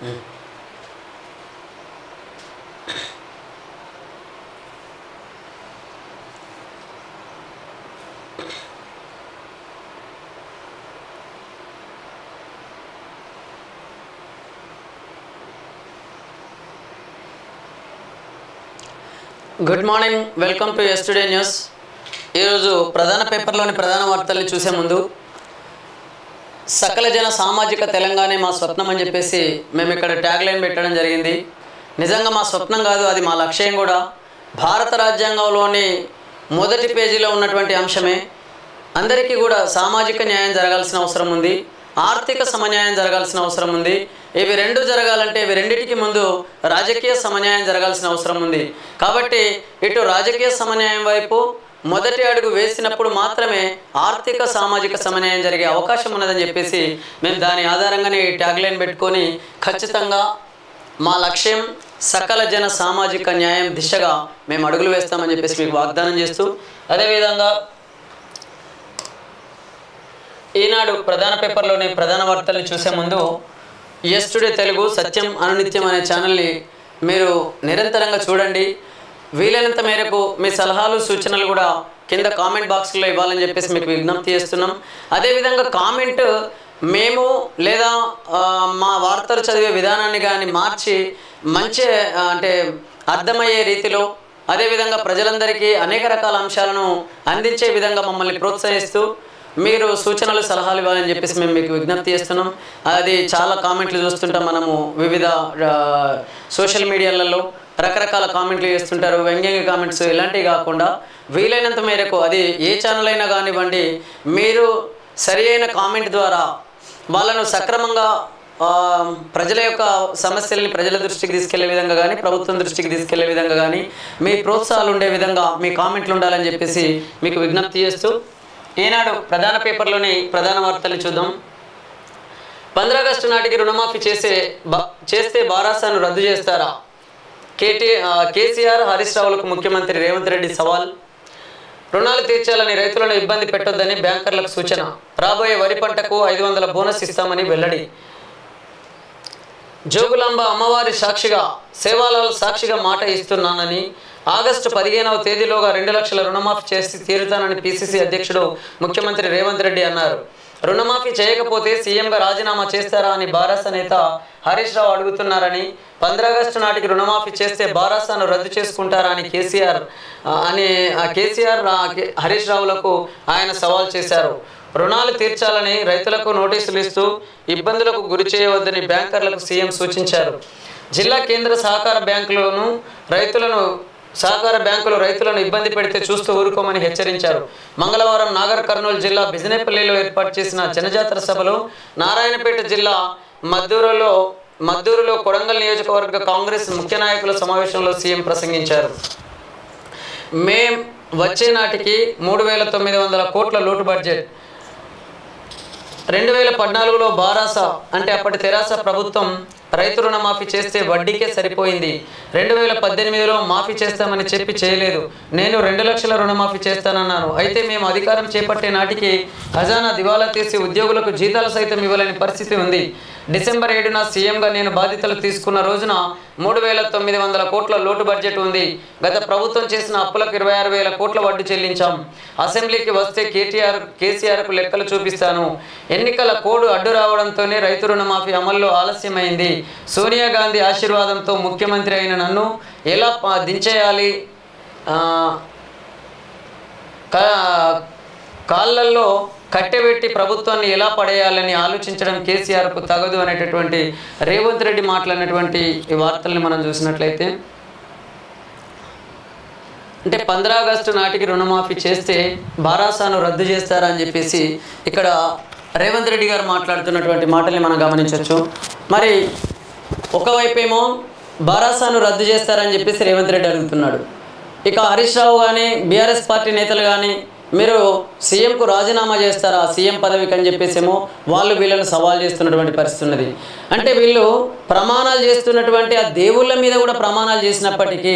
Good morning, welcome to ఎస్టుడే news. ఈరోజు ప్రధాన పేపర్లోని ప్రధాన వార్తల్ని చూసే ముందు సకల జన సామాజిక తెలంగాణ మా స్వప్నం అని చెప్పేసి మేము ఇక్కడ ట్యాగ్ లైన్ పెట్టడం జరిగింది. నిజంగా మా స్వప్నం కాదు, అది మా లక్ష్యం కూడా. భారత రాజ్యాంగంలోని మొదటి పేజీలో ఉన్నటువంటి అంశమే. అందరికీ కూడా సామాజిక న్యాయం జరగాల్సిన అవసరం ఉంది, ఆర్థిక సమన్యాయం జరగాల్సిన అవసరం ఉంది. ఇవి రెండు జరగాలంటే ఇవి రెండింటికి ముందు రాజకీయ సమన్యాయం జరగాల్సిన అవసరం ఉంది. కాబట్టి ఇటు రాజకీయ సమన్యాయం వైపు మొదటి అడుగు వేసినప్పుడు మాత్రమే ఆర్థిక సామాజిక సమన్యాయం జరిగే అవకాశం ఉన్నదని చెప్పేసి మేము దాని ఆధారంగానే ఈ ట్యాగ్ లైన్ పెట్టుకొని ఖచ్చితంగా మా లక్ష్యం సకల జన సామాజిక న్యాయం దిశగా మేము అడుగులు వేస్తామని చెప్పేసి మీకు వాగ్దానం చేస్తూ, అదేవిధంగా ఈనాడు ప్రధాన పేపర్లోని ప్రధాన వార్తల్ని చూసే ముందు ఎస్టుడే తెలుగు సత్యం అనునిత్యం అనే ఛానల్ని మీరు నిరంతరంగా చూడండి. వీలైనంత మేరకు మీ సలహాలు సూచనలు కూడా కింద కామెంట్ బాక్స్లో ఇవ్వాలని చెప్పేసి మీకు విజ్ఞప్తి చేస్తున్నాం. అదేవిధంగా కామెంట్ మేము లేదా మా వార్తలు చదివే విధానాన్ని కానీ మార్చి మంచి అంటే అర్థమయ్యే రీతిలో, అదేవిధంగా ప్రజలందరికీ అనేక రకాల అంశాలను అందించే విధంగా మమ్మల్ని ప్రోత్సహిస్తూ మీరు సూచనలు సలహాలు ఇవ్వాలని చెప్పేసి మేము మీకు విజ్ఞప్తి చేస్తున్నాం. అది చాలా కామెంట్లు చూస్తుంటాం మనము, వివిధ సోషల్ మీడియాలలో రకరకాల కామెంట్లు చేస్తుంటారు, వ్యంగ్యంగా కామెంట్స్. ఇలాంటివి కాకుండా వీలైనంత మేరకు అది ఏ ఛానల్ అయినా కానివ్వండి, మీరు సరి అయిన కామెంట్ ద్వారా వాళ్ళను సక్రమంగా ప్రజల యొక్క సమస్యల్ని ప్రజల దృష్టికి తీసుకెళ్లే విధంగా కానీ, ప్రభుత్వం దృష్టికి తీసుకెళ్లే విధంగా కానీ మీ ప్రోత్సాహాలు ఉండే విధంగా మీ కామెంట్లు ఉండాలని చెప్పేసి మీకు విజ్ఞప్తి చేస్తూ ఈనాడు ప్రధాన పేపర్లోని ప్రధాన వార్తలు చూద్దాం. 15 ఆగస్టు నాటికి రుణమాఫీ చేస్తే బారాసాను రద్దు చేస్తారా? కేసీఆర్ హరీష్ రావులకు ముఖ్యమంత్రి రేవంత్ రెడ్డి సవాల్. రుణాలు తీర్చాలని రైతులను ఇబ్బంది పెట్టొద్దని బ్యాంకర్లకు సూచన. రాబోయే వరి పంటకు 500 బోనస్ ఇస్తామని వెల్లడి. జోగులాంబ అమ్మవారి సాక్షిగా, సేవాలాల్ సాక్షిగా మాట ఇస్తున్నానని, ఆగస్టు 15వ తేదీలోగా 2 లక్షల రుణమాఫీ చేసి తీరుతానని పిసిసి అధ్యక్షుడు ముఖ్యమంత్రి రేవంత్ రెడ్డి అన్నారు. రుణమాఫీ చేయకపోతే సీఎంగా రాజీనామా చేస్తారా అని బారాస నేత హరీష్ రావు అడుగుతున్నారని, 15 ఆగస్టు నాటికి రుణమాఫీ చేస్తే బారాసాను రద్దు చేసుకుంటారా అని కేసీఆర్ హరీష్ రావులకు ఆయన సవాల్ చేశారు. రుణాలు తీర్చాలని రైతులకు నోటీసులు ఇస్తూ ఇబ్బందులకు గురి చేయవద్దని బ్యాంకర్లకు సీఎం సూచించారు. జిల్లా కేంద్ర సహకార బ్యాంకులు రైతులను ఇబ్బంది పెడితే చూస్తూ ఊరుకోమని హెచ్చరించారు. మంగళవారం నాగర్ కర్నూలు జిల్లా బిజినేపల్లిలో ఏర్పాటు చేసిన జనజాతర సభలో నారాయణపేట జిల్లా మద్దూరులో కొడంగల్ నియోజకవర్గ కాంగ్రెస్ ముఖ్య నాయకుల సమావేశంలో సీఎం ప్రసంగించారు. మే వచ్చే నాటికి 3,900 కోట్ల లోటు బడ్జెట్. 2014లో బారాస అంటే అప్పటి తెరాస ప్రభుత్వం రైతు రుణమాఫీ చేస్తే వడ్డీకే సరిపోయింది. 2018లో మాఫీ చేస్తామని చెప్పి చేయలేదు. నేను 2 లక్షల రుణమాఫీ చేస్తానన్నాను. అయితే మేము అధికారం చేపట్టే నాటికి ఖజానా దివాలా తీసి ఉద్యోగులకు జీతాలు సైతం ఇవ్వలేని పరిస్థితి ఉంది. డిసెంబర్ 7న సీఎంగా నేను బాధ్యతలు తీసుకున్న రోజున 3,900 కోట్ల లోటు బడ్జెట్ ఉంది. గత ప్రభుత్వం చేసిన అప్పులకు 26,000 కోట్ల వడ్డీ చెల్లించాం. అసెంబ్లీకి వస్తే కేసీఆర్కు లెక్కలు చూపిస్తాను. ఎన్నికల కోడ్ అడ్డు రావడంతోనే రైతు రుణమాఫీ అమల్లో ఆలస్యమైంది. సోనియా గాంధీ ఆశీర్వాదంతో ముఖ్యమంత్రి అయిన నన్ను ఎలా దించేయాలి, కాళ్ళల్లో కట్టెబెట్టి ప్రభుత్వాన్ని ఎలా పడేయాలని ఆలోచించడం కేసీఆర్కు తగదు అనేటటువంటి రేవంత్ రెడ్డి మాట్లాడినటువంటి ఈ వార్తల్ని మనం చూసినట్లయితే, అంటే 15 ఆగస్టు నాటికి రుణమాఫీ చేస్తే బారాసాను రద్దు చేస్తారని చెప్పేసి ఇక్కడ రేవంత్ రెడ్డి గారు మాట్లాడుతున్నటువంటి మాటల్ని మనం గమనించవచ్చు. మరి ఒకవైపేమో బారాసాను రద్దు చేస్తారని చెప్పేసి రేవంత్ రెడ్డి అడుగుతున్నాడు. ఇక హరీష్ రావు కానీ బీఆర్ఎస్ పార్టీ నేతలు కానీ మీరు సీఎంకు రాజీనామా చేస్తారా సీఎం పదవికి అని చెప్పేసేమో వాళ్ళు వీళ్ళను సవాల్ చేస్తున్నటువంటి పరిస్థితి ఉన్నది. అంటే వీళ్ళు ప్రమాణాలు చేస్తున్నటువంటి ఆ దేవుళ్ళ మీద కూడా ప్రమాణాలు చేసినప్పటికీ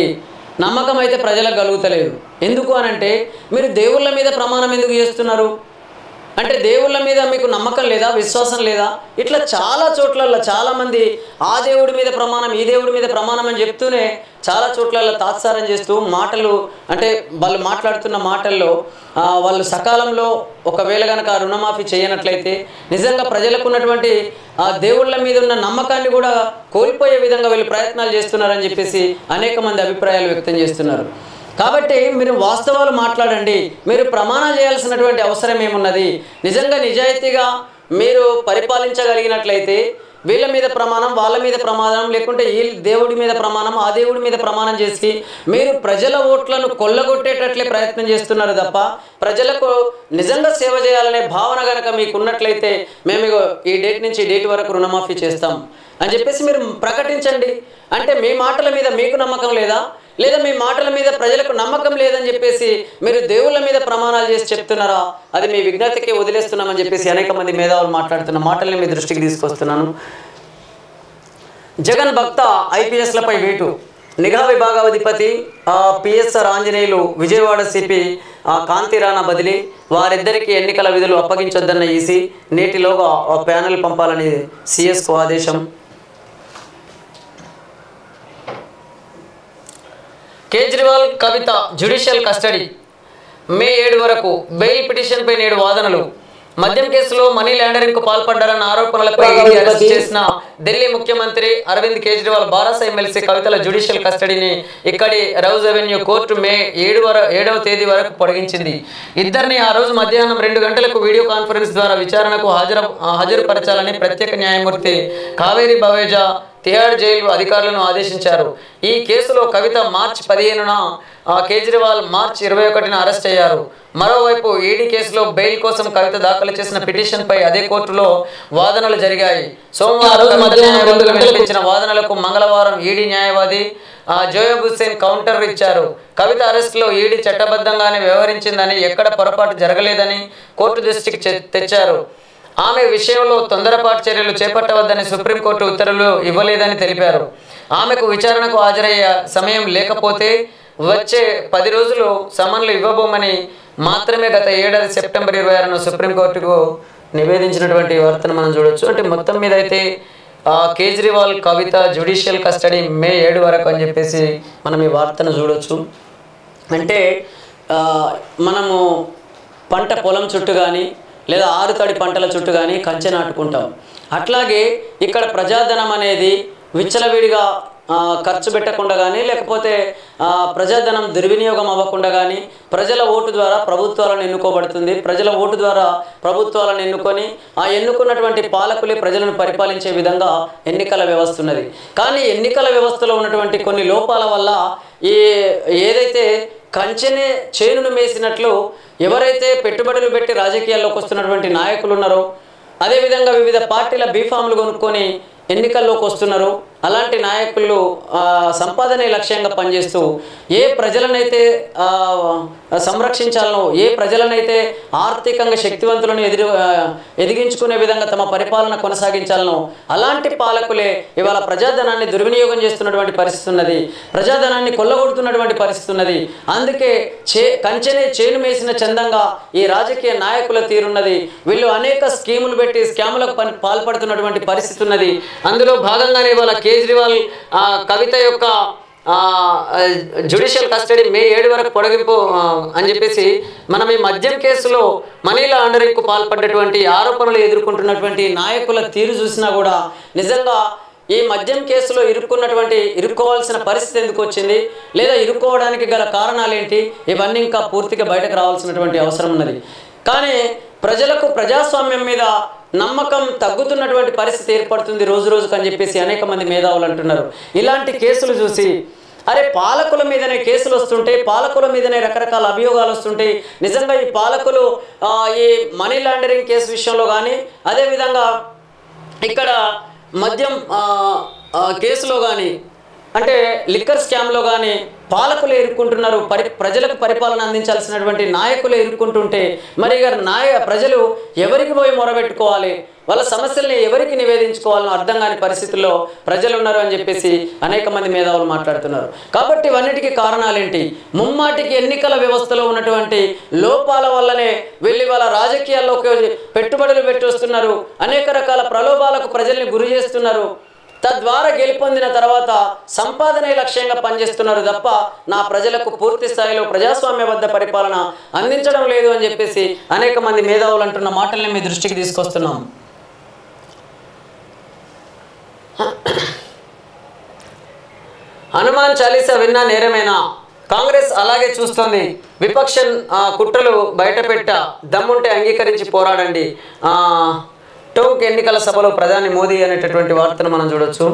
నమ్మకం అయితే ప్రజలకు కలుగుతలేదు. ఎందుకు అనంటే మీరు దేవుళ్ళ మీద ప్రమాణం ఎందుకు చేస్తున్నారు? అంటే దేవుళ్ళ మీద మీకు నమ్మకం లేదా, విశ్వాసం లేదా? ఇట్లా చాలా చోట్లలో చాలామంది ఆ దేవుడి మీద ప్రమాణం, ఈ దేవుడి మీద ప్రమాణం అని చెప్తూనే చాలా చోట్లలో తాత్సారం చేస్తూ మాటలు, అంటే వాళ్ళు మాట్లాడుతున్న మాటల్లో వాళ్ళు సకాలంలో ఒకవేళ కనుక రుణమాఫీ చేయనట్లయితే నిజంగా ప్రజలకు ఉన్నటువంటి ఆ దేవుళ్ళ మీద ఉన్న నమ్మకాన్ని కూడా కోల్పోయే విధంగా వీళ్ళు ప్రయత్నాలు చేస్తున్నారని చెప్పేసి అనేక మంది అభిప్రాయాలు వ్యక్తం చేస్తున్నారు. కాబట్టి మీరు వాస్తవాలు మాట్లాడండి. మీరు ప్రమాణం చేయాల్సినటువంటి అవసరం ఏమున్నది? నిజంగా నిజాయితీగా మీరు పరిపాలించగలిగినట్లయితే వీళ్ళ మీద ప్రమాణం, వాళ్ళ మీద ప్రమాణం, లేకుంటే ఈ దేవుడి మీద ప్రమాణం, ఆ దేవుడి మీద ప్రమాణం చేసి మీరు ప్రజల ఓట్లను కొల్లగొట్టేటట్లే ప్రయత్నం చేస్తున్నారు తప్ప ప్రజలకు నిజంగా సేవ చేయాలనే భావన కనుక మీకు ఉన్నట్లయితే మేము ఈ డేట్ నుంచి ఈ డేట్ వరకు రుణమాఫీ చేస్తాం అని చెప్పేసి మీరు ప్రకటించండి. అంటే మీ మాటల మీద మీకు నమ్మకం లేదా, లేదా మీ మాటల మీద ప్రజలకు నమ్మకం లేదని చెప్పేసి మీరు దేవుళ్ళ మీద ప్రమాణాలు చేసి చెప్తున్నారా? అది మీ విజ్ఞతకే వదిలేస్తున్నామని చెప్పేసి అనేక మంది మేధావులు మాట్లాడుతున్న మాటల్ని మీ దృష్టికి తీసుకొస్తున్నాను. జగన్ భక్త ఐపీఎస్లపై వేటు. నిఘా విభాగాధిపతి పిఎస్ఆర్ ఆంజనేయులు, విజయవాడ సిపి కాంతి రాణా బదిలీ. వారిద్దరికీ ఎన్నికల విధులు అప్పగించొద్దన్న ఈసీ. నేటిలోగా ప్యానెల్ పంపాలని సిఎస్కు ఆదేశం. కేజ్రీవాల్ కవిత జ్యుడిషియల్ కస్టడీ. మే 7 వరకు బెయిల్ పిటిషన్పై నేడు వాదనలు. మద్యం కేసులో మనీ లాండరింగ్కు పాల్పడ్డారన్న ఆరోపణలపై అరెస్ట్ చేసిన ఢిల్లీ ముఖ్యమంత్రి అరవింద్ కేజ్రీవాల్ బారాస ఎమ్మెల్సీ కవితల జ్యుడిషియల్ కస్టడీని ఇక్కడి రౌజ్ అవెన్యూ కోర్టు మే 7వ తేదీ వరకు పొడిగించింది. ఇద్దరిని ఆ రోజు మధ్యాహ్నం 2 గంటలకు వీడియో కాన్ఫరెన్స్ ద్వారా విచారణకు హాజరుపరచాలని ప్రత్యేక న్యాయమూర్తి కావేరి బవేజా తిహాడ్ జైలు అధికారులను ఆదేశించారు. ఈ కేసులో కవిత మార్చి 15న, కేజ్రీవాల్ మార్చి 21న అరెస్ట్ అయ్యారు. మరోవైపు ఈడీ కేసులో బెయిల్ కోసం కవిత దాఖలు చేసిన పిటిషన్పై అదే కోర్టులో వాదనలు జరిగాయి. సోమవారం మధ్యాహ్నం 2 గంటలకు ఇచ్చిన వాదనలకు మంగళవారం ఈడీ న్యాయవాది జోయబ్ హుస్సేన్ కౌంటర్ ఇచ్చారు. కవిత అరెస్టులో ఈడీ చట్టబద్ధంగానే వ్యవహరించిందని, ఎక్కడ పొరపాటు జరగలేదని కోర్టు దృష్టికి తెచ్చారు. ఆమె విషయంలో తొందరపాటు చర్యలు చేపట్టవద్దని సుప్రీంకోర్టు ఉత్తర్వులు ఇవ్వలేదని తెలిపారు. ఆమెకు విచారణకు హాజరయ్యే సమయం లేకపోతే వచ్చే 10 రోజులు సమన్లు ఇవ్వబోమని మాత్రమే గత ఏడాది సెప్టెంబర్ 26న సుప్రీంకోర్టుకు నివేదించినటువంటి వార్తను మనం చూడొచ్చు. అంటే మొత్తం మీద అయితే కేజ్రీవాల్ కవిత జ్యుడిషియల్ కస్టడీ మే 7 వరకు అని చెప్పేసి మనం ఈ వార్తను చూడొచ్చు. అంటే మనము పంట పొలం చుట్టూ కానీ లేదా ఆరుతడి పంటల చుట్టూ కానీ కంచె నాటుకుంటాం. అట్లాగే ఇక్కడ ప్రజాధనం అనేది విచ్చలవిడిగా ఖర్చు పెట్టకుండా కానీ, లేకపోతే ప్రజాధనం దుర్వినియోగం అవ్వకుండా కానీ ప్రజల ఓటు ద్వారా ప్రభుత్వాలను ఎన్నుకోబడుతుంది. ప్రజల ఓటు ద్వారా ప్రభుత్వాలను ఎన్నుకొని ఆ ఎన్నుకున్నటువంటి పాలకులే ప్రజలను పరిపాలించే విధంగా ఎన్నికల వ్యవస్థ ఉన్నది. కానీ ఎన్నికల వ్యవస్థలో ఉన్నటువంటి కొన్ని లోపాల వల్ల ఏదైతే కంచెనే చేనును మేసినట్లు ఎవరైతే పెట్టుబడులు పెట్టి రాజకీయాల్లోకి వస్తున్నటువంటి నాయకులు ఉన్నారో, అదేవిధంగా వివిధ పార్టీల బీఫామ్లు కొనుక్కొని ఎన్నికల్లోకి వస్తున్నారు, అలాంటి నాయకులు సంపాదనే లక్ష్యంగా పనిచేస్తూ ఏ ప్రజలనైతే సంరక్షించాలనో, ఏ ప్రజలనైతే ఆర్థికంగా శక్తివంతులను ఎదిగించుకునే విధంగా తమ పరిపాలన కొనసాగించాలనో అలాంటి పాలకులే ఇవాళ ప్రజాధనాన్ని దుర్వినియోగం చేస్తున్నటువంటి పరిస్థితి ఉన్నది, ప్రజాధనాన్ని కొల్లగొడుతున్నటువంటి పరిస్థితి ఉన్నది. అందుకే కంచెనే చేను మేసిన చందంగా ఈ రాజకీయ నాయకుల తీరున్నది. వీళ్ళు అనేక స్కీములు పెట్టి స్కాములకు పాల్పడుతున్నటువంటి పరిస్థితి ఉన్నది. అందులో భాగంగానే ఇవాళ కేజ్రీవాల్ కవిత యొక్క జ్యుడిషియల్ కస్టడీ మే 7 వరకు పొడిగింపు అని చెప్పేసి మనం ఈ మద్యం కేసులో మనీ లాండరింగ్కు పాల్పడ్డటువంటి ఆరోపణలు ఎదుర్కొంటున్నటువంటి నాయకుల తీరు చూసినా కూడా నిజంగా ఈ మద్యం కేసులో ఇరుక్కోవాల్సిన పరిస్థితి ఎందుకు వచ్చింది, లేదా ఇరుక్కోవడానికి గల కారణాలు ఏంటి, ఇవన్నీ ఇంకా పూర్తిగా బయటకు రావాల్సినటువంటి అవసరం ఉన్నది. కానీ ప్రజలకు ప్రజాస్వామ్యం మీద నమ్మకం తగ్గుతున్నటువంటి పరిస్థితి ఏర్పడుతుంది రోజు రోజుకు అని చెప్పేసి అనేక మంది మేధావులు అంటున్నారు. ఇలాంటి కేసులు చూసి అరే పాలకుల మీదనే కేసులు వస్తుంటే, పాలకుల మీదనే రకరకాల అభియోగాలు వస్తుంటాయి. నిజంగా ఈ పాలకులు ఈ మనీ లాండరింగ్ కేసు విషయంలో కానీ, అదేవిధంగా ఇక్కడ మద్యం కేసులో కానీ అంటే లిక్కర్ స్కామ్లో కానీ పాలకులు ఇరుక్కుంటున్నారు, ప్రజలకు పరిపాలన అందించాల్సినటువంటి నాయకులు ఇరుక్కుంటుంటే మరి ప్రజలు ఎవరికి పోయి మొరబెట్టుకోవాలి, వాళ్ళ సమస్యల్ని ఎవరికి నివేదించుకోవాలని అర్థం కాని పరిస్థితుల్లో ప్రజలు ఉన్నారు అని చెప్పేసి అనేక మంది మేధావులు మాట్లాడుతున్నారు. కాబట్టి ఇవన్నిటికీ కారణాలేంటి? ముమ్మాటికి ఎన్నికల వ్యవస్థలో ఉన్నటువంటి లోపాల వల్లనే వెళ్ళి వాళ్ళ రాజకీయాల్లోకి పెట్టుబడులు పెట్టొస్తున్నారు, అనేక రకాల ప్రలోభాలకు ప్రజల్ని గురి చేస్తున్నారు, తద్వారా గెలుపొందిన తర్వాత సంపాదనే లక్ష్యంగా పనిచేస్తున్నారు తప్ప నా ప్రజలకు పూర్తి స్థాయిలో ప్రజాస్వామ్యబద్ధ పరిపాలన అందించడం లేదు అని చెప్పేసి అనేక మంది మేధావులు అంటున్న మాటల్ని మీ దృష్టికి తీసుకొస్తున్నాం. హనుమాన్ చాలీసా విన్నా నేరమేనా? కాంగ్రెస్ అలాగే చూస్తుంది. విపక్ష కుట్రలు బయటపెట్ట దమ్ముంటే అంగీకరించి పోరాడండి. టోంక్ ఎన్నికల సభలో ప్రధాని మోదీ అనేటటువంటి వార్తను మనం చూడొచ్చు.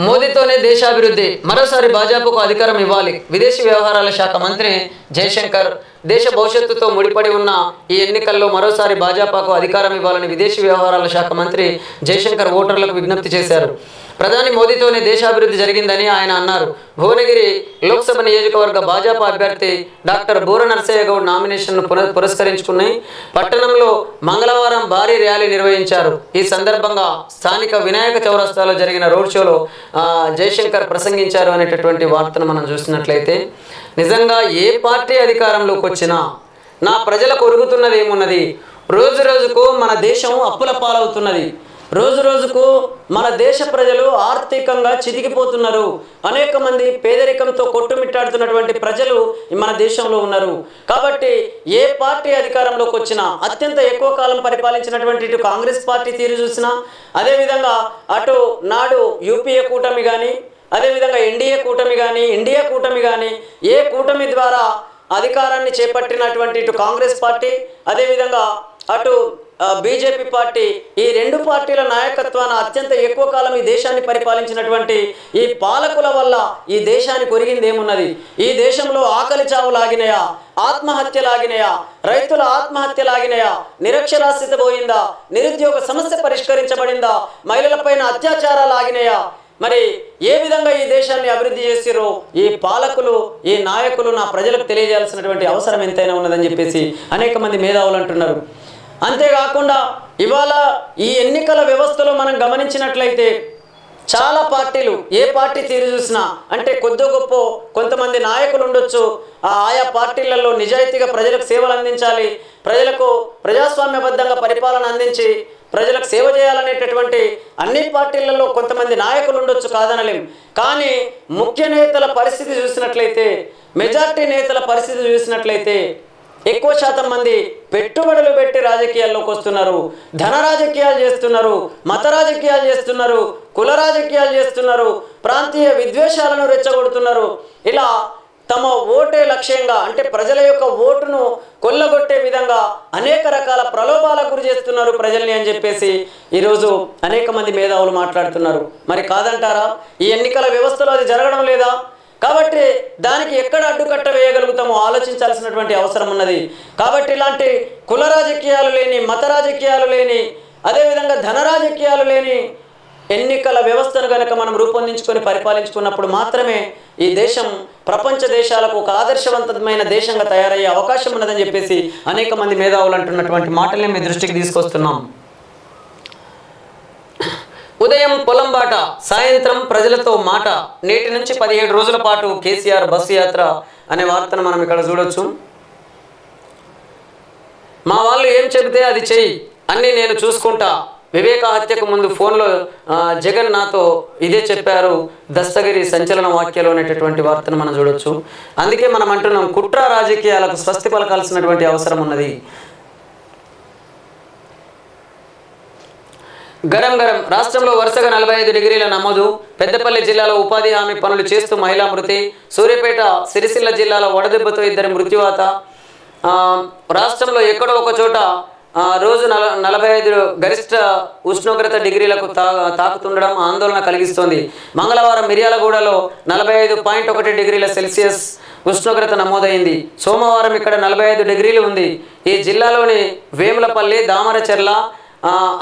మోదీతోనే దేశాభివృద్ధి, మరోసారి భాజపాకు అధికారం ఇవ్వాలి. విదేశీ వ్యవహారాల శాఖ మంత్రి జయశంకర్ దేశ భవిష్యత్తుతో ముడిపడి ఉన్న ఈ ఎన్నికల్లో మరోసారి భాజపాకు అధికారం ఇవ్వాలని విదేశీ వ్యవహారాల శాఖ మంత్రి జయశంకర్ ఓటర్లకు విజ్ఞప్తి చేశారు. ప్రధాని మోదీతోనే దేశాభివృద్ధి జరిగిందని ఆయన అన్నారు. భువనగిరి లోక్సభ నియోజకవర్గ భాజపా అభ్యర్థి డాక్టర్ బూర నరసయ్య గౌడ్ నామినేషన్ను పురస్కరించుకుని పట్టణంలో మంగళవారం భారీ ర్యాలీ నిర్వహించారు. ఈ సందర్భంగా స్థానిక వినాయక చౌరస్తాలో జరిగిన రోడ్ షోలో జయశంకర్ ప్రసంగించారు అనేటటువంటి వార్తను మనం చూసినట్లయితే, నిజంగా ఏ పార్టీ అధికారంలోకి వచ్చినా నా ప్రజలకు ఒరుగుతున్నది ఏమున్నది? రోజు రోజుకు మన దేశం అప్పుల పాలవుతున్నది. రోజు రోజుకు మన దేశ ప్రజలు ఆర్థికంగా చితికిపోతున్నారు. అనేక మంది పేదరికంతో కొట్టుమిట్టాడుతున్నటువంటి ప్రజలు మన దేశంలో ఉన్నారు. కాబట్టి ఏ పార్టీ అధికారంలోకి వచ్చినా అత్యంత ఎక్కువ కాలం పరిపాలించినటువంటి ఇటు కాంగ్రెస్ పార్టీ తీరు చూసినా, అదేవిధంగా అటు నాడు యూపీఏ కూటమి కానీ, అదేవిధంగా ఎన్డీఏ కూటమి కానీ, ఇండియా కూటమి కానీ, ఏ కూటమి ద్వారా అధికారాన్ని చేపట్టినటువంటి ఇటు కాంగ్రెస్ పార్టీ, అదేవిధంగా అటు బీజేపీ పార్టీ, ఈ రెండు పార్టీల నాయకత్వాన అత్యంత ఎక్కువ కాలం ఈ దేశాన్ని పరిపాలించినటువంటి ఈ పాలకుల వల్ల ఈ దేశానికి ఒరిగింది ఏమున్నది? ఈ దేశంలో ఆకలి చావులాగినయా, ఆత్మహత్యలాగినయా, రైతుల ఆత్మహత్యలాగినయా, నిరక్షరాస్యత పోయిందా, నిరుద్యోగ సమస్య పరిష్కరించబడిందా, మహిళలపైన అత్యాచారాలు ఆగినయా? మరి ఏ విధంగా ఈ దేశాన్ని అభివృద్ధి చేసిరో ఈ పాలకులు, ఈ నాయకులు నా ప్రజలకు తెలియజేయాల్సినటువంటి అవసరం ఎంతైనా ఉన్నదని చెప్పేసి అనేక మంది మేధావులు అంటున్నారు. అంతేకాకుండా ఇవాళ ఈ ఎన్నికల వ్యవస్థలో మనం గమనించినట్లయితే చాలా పార్టీలు, ఏ పార్టీ తీరు చూసినా అంటే కొద్ది గొప్ప కొంతమంది నాయకులు ఉండొచ్చు, ఆయా పార్టీలలో నిజాయితీగా ప్రజలకు సేవలు అందించాలి, ప్రజలకు ప్రజాస్వామ్యబద్ధంగా పరిపాలన అందించి ప్రజలకు సేవ చేయాలనేటటువంటి అన్ని పార్టీలలో కొంతమంది నాయకులు ఉండొచ్చు, కాదనలేం. కానీ ముఖ్య నేతల పరిస్థితి చూసినట్లయితే, మెజార్టీ నేతల పరిస్థితి చూసినట్లయితే ఎక్కువ శాతం మంది పెట్టుబడులు పెట్టి రాజకీయాల్లోకి వస్తున్నారు, ధన రాజకీయాలు చేస్తున్నారు, మత రాజకీయాలు చేస్తున్నారు, కుల రాజకీయాలు చేస్తున్నారు, ప్రాంతీయ విద్వేషాలను రెచ్చగొడుతున్నారు. ఇలా తమ ఓటే లక్ష్యంగా అంటే ప్రజల యొక్క ఓటును కొల్లగొట్టే విధంగా అనేక రకాల ప్రలోభాలకు గురి చేస్తున్నారు ప్రజల్ని అని చెప్పేసి ఈరోజు అనేక మంది మేధావులు మాట్లాడుతున్నారు. మరి కాదంటారా? ఈ ఎన్నికల వ్యవస్థలో అది జరగడం లేదా? కాబట్టి దానికి ఎక్కడ అడ్డుకట్ట వేయగలుగుతామో ఆలోచించాల్సినటువంటి అవసరం ఉన్నది. కాబట్టి ఇలాంటి కుల రాజకీయాలు లేని, మత రాజకీయాలు లేని, అదేవిధంగా ధన రాజకీయాలు లేని ఎన్నికల వ్యవస్థను కనుక మనం రూపొందించుకొని పరిపాలించుకున్నప్పుడు మాత్రమే ఈ దేశం ప్రపంచ దేశాలకు ఒక ఆదర్శవంతమైన దేశంగా తయారయ్యే అవకాశం ఉన్నదని చెప్పేసి అనేక మంది మేధావులు అంటున్నటువంటి మాటల్ని మీ దృష్టికి తీసుకొస్తున్నాం. ఉదయం పొలంబాట, సాయంత్రం ప్రజలతో మాట. నేటి నుంచి 17 రోజుల పాటు కేసీఆర్ బస్సు యాత్ర అనే వార్తను మనం ఇక్కడ చూడొచ్చు. మా వాళ్ళు ఏం చెబితే అది చెయ్యి, అన్నీ నేను చూసుకుంటా. వివేక హత్యకు ముందు ఫోన్లో జగన్ నాతో ఇదే చెప్పారు, దస్తగిరి సంచలన వాక్యాలు అనేటటువంటి వార్తను మనం చూడొచ్చు. అందుకే మనం అంటున్నాం, కుట్ర రాజకీయాలకు స్వస్తి పలకాల్సినటువంటి అవసరం ఉన్నది. గరం గరం రాష్ట్రంలో వరుసగా 45 డిగ్రీల నమోదు. పెద్దపల్లి జిల్లాలో ఉపాధి హామీ పనులు చేస్తూ మహిళా మృతి. సూర్యాపేట, సిరిసిల్ల జిల్లాలో వడదెబ్బతో 2 మృత్యువాత. రాష్ట్రంలో ఎక్కడో ఒక చోట రోజు 45 గరిష్ట ఉష్ణోగ్రత డిగ్రీలకు తాకుతుండడం ఆందోళన కలిగిస్తోంది. మంగళవారం మిర్యాలగూడలో 45.1 డిగ్రీల సెల్సియస్ ఉష్ణోగ్రత నమోదైంది. సోమవారం ఇక్కడ 45 డిగ్రీలు ఉంది. ఈ జిల్లాలోని వేములపల్లి, దామరచెర్ల,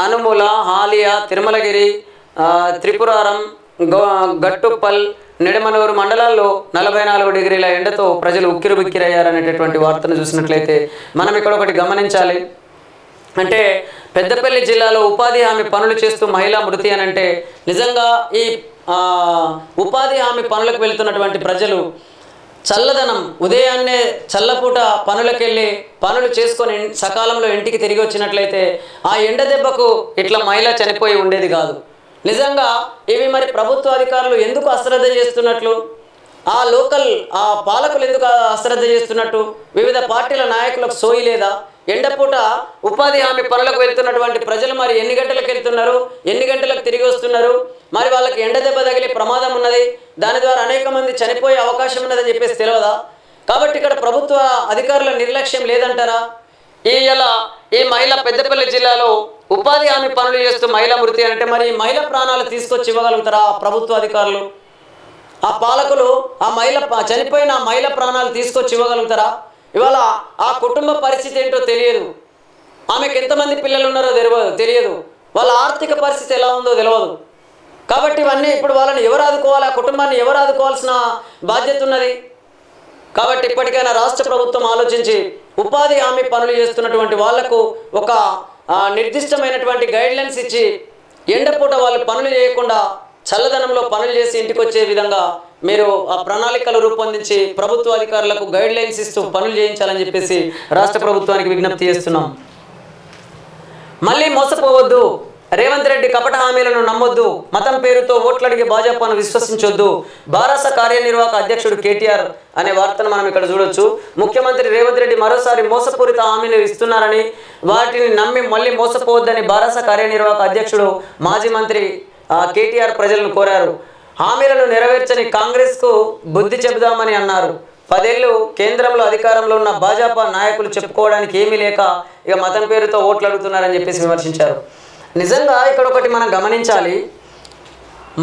అనుముల, హాలియా, తిరుమలగిరి, త్రిపురారం, గట్టుపల్, నిడమనూరు మండలాల్లో 44 డిగ్రీల ఎండతో ప్రజలు ఉక్కిరిబిక్కిరయ్యారనేటటువంటి వార్తను చూసినట్లయితే మనం ఇక్కడ ఒకటి గమనించాలి. అంటే పెద్దపల్లి జిల్లాలో ఉపాధి హామీ పనులు చేస్తూ మహిళా మృతి అని అంటే నిజంగా ఈ ఉపాధి హామీ పనులకు వెళ్తున్నటువంటి ప్రజలు చల్లదనం ఉదయాన్నే చల్లపూట పనులకెళ్ళి పనులు చేసుకొని సకాలంలో ఇంటికి తిరిగి వచ్చినట్లయితే ఆ ఎండ దెబ్బకు ఇట్లా మహిళ చనిపోయి ఉండేది కాదు. నిజంగా ఇవి మరి ప్రభుత్వ అధికారులు ఎందుకు అశ్రద్ధ చేస్తున్నట్లు, ఆ లోకల్ పాలకులు ఎందుకు అశ్రద్ధ చేస్తున్నట్టు, వివిధ పార్టీల నాయకులకు సోయి లేదా? ఎండపూట ఉపాధి హామీ పనులకు వెళ్తున్నటువంటి ప్రజలు మరి ఎన్ని గంటలకు వెళ్తున్నారు, ఎన్ని గంటలకు తిరిగి వస్తున్నారు, మరి వాళ్ళకి ఎండ దెబ్బ తగిలి ప్రమాదం ఉన్నది, దాని ద్వారా అనేక మంది చనిపోయే అవకాశం ఉన్నదని చెప్పేసి తెలియదా? కాబట్టి ఇక్కడ ప్రభుత్వ అధికారుల నిర్లక్ష్యం లేదంటారా? ఈ మహిళ పెద్దపల్లి జిల్లాలో ఉపాధి హామీ పనులు చేస్తూ మహిళా మృతి అంటే మరి మహిళ ప్రాణాలు తీసుకొచ్చి ఇవ్వగలుగుతారా ప్రభుత్వ అధికారులు? ఆ పాలకులు ఆ మహిళ చనిపోయిన మహిళ ప్రాణాలు తీసుకొచ్చి ఇవ్వగలుగుతారా? ఇవాళ ఆ కుటుంబ పరిస్థితి ఏంటో తెలియదు, ఆమెకు ఎంతమంది పిల్లలు ఉన్నారో తెలియదు, వాళ్ళ ఆర్థిక పరిస్థితి ఎలా ఉందో తెలియదు. కాబట్టి ఇవన్నీ ఇప్పుడు వాళ్ళని ఎవరు ఆదుకోవాలి, ఆ కుటుంబాన్ని ఎవరు ఆదుకోవాల్సిన బాధ్యత ఉన్నది? కాబట్టి ఇప్పటికైనా రాష్ట్ర ప్రభుత్వం ఆలోచించి ఉపాధి హామీ పనులు చేస్తున్నటువంటి వాళ్లకు ఒక నిర్దిష్టమైనటువంటి గైడ్లైన్స్ ఇచ్చి ఎండపూట వాళ్ళు పనులు చేయకుండా చల్లదనంలో పనులు చేసి ఇంటికి వచ్చే విధంగా మీరు ఆ ప్రణాళికలు రూపొందించి ప్రభుత్వ అధికారులకు గైడ్లైన్స్ ఇస్తూ పనులు చేయించాలని చెప్పేసి రాష్ట్ర ప్రభుత్వానికి విజ్ఞప్తి చేస్తున్నాం. మళ్ళీ మోసపోవద్దు, రేవంత్ రెడ్డి కపట హామీలను నమ్మొద్దు, మతం పేరుతో ఓట్లడిగే భాజపాను విశ్వసించొద్దు, బారాస కార్యనిర్వాహక అధ్యక్షుడు కేటీఆర్ అనే వార్తను మనం ఇక్కడ చూడొచ్చు. ముఖ్యమంత్రి రేవంత్ రెడ్డి మరోసారి మోసపూరిత హామీలు ఇస్తున్నారని, వాటిని నమ్మి మళ్ళీ మోసపోవద్దని బారాస కార్యనిర్వాహక అధ్యక్షుడు మాజీ మంత్రి కేటీఆర్ ప్రజలను కోరారు. హామీలను నెరవేర్చని కాంగ్రెస్కు బుద్ధి చెబుదామని అన్నారు. 10 ఏళ్ళు కేంద్రంలో అధికారంలో ఉన్న భాజపా నాయకులు చెప్పుకోవడానికి ఏమీ లేక ఇక మతం పేరుతో ఓట్లు అడుగుతున్నారని చెప్పేసి విమర్శించారు. నిజంగా ఇక్కడ ఒకటి మనం గమనించాలి,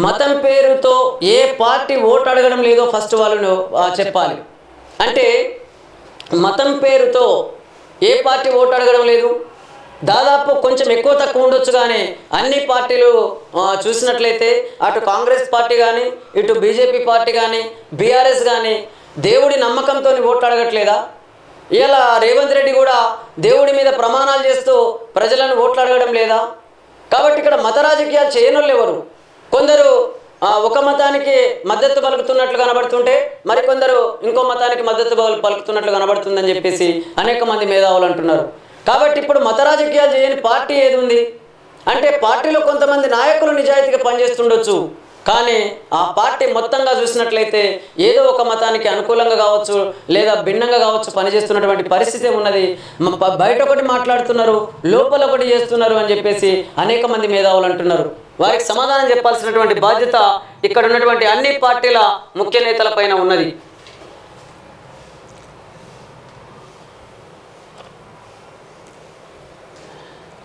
మతం పేరుతో ఏ పార్టీ ఓటు అడగడం లేదో ఫస్ట్ వాళ్ళు చెప్పాలి. అంటే మతం పేరుతో ఏ పార్టీ ఓటు అడగడం లేదు, దాదాపు కొంచెం ఎక్కువ తక్కువ ఉండొచ్చు, కానీ అన్ని పార్టీలు చూసినట్లయితే అటు కాంగ్రెస్ పార్టీ కానీ, ఇటు బీజేపీ పార్టీ కానీ, బీఆర్ఎస్ కానీ దేవుడి నమ్మకంతో ఓట్లు అడగట్లేదా? ఇలా రేవంత్ రెడ్డి కూడా దేవుడి మీద ప్రమాణాలు చేస్తూ ప్రజలను ఓట్లు అడగడం లేదా? కాబట్టి ఇక్కడ మత రాజకీయాలు చేయనోళ్ళు ఎవరు? కొందరు ఒక మతానికి మద్దతు పలుకుతున్నట్లు కనబడుతుంటే మరికొందరు ఇంకో మతానికి మద్దతు పలుకుతున్నట్లు కనబడుతుందని చెప్పేసి అనేక మంది మేధావులు అంటున్నారు. కాబట్టి ఇప్పుడు మత రాజకీయాలు చేయని పార్టీ ఏది ఉంది అంటే పార్టీలో కొంతమంది నాయకులు నిజాయితీగా పనిచేస్తుండొచ్చు, కానీ ఆ పార్టీ మొత్తంగా చూసినట్లయితే ఏదో ఒక మతానికి అనుకూలంగా కావచ్చు లేదా భిన్నంగా కావచ్చు పనిచేస్తున్నటువంటి పరిస్థితి ఉన్నది. బయట ఒకటి మాట్లాడుతున్నారు, లోపల ఒకటి చేస్తున్నారు అని చెప్పేసి అనేక మంది మేధావులు అంటున్నారు. వారికి సమాధానం చెప్పాల్సినటువంటి బాధ్యత ఇక్కడ ఉన్నటువంటి అన్ని పార్టీల ముఖ్య నేతల పైన ఉన్నది.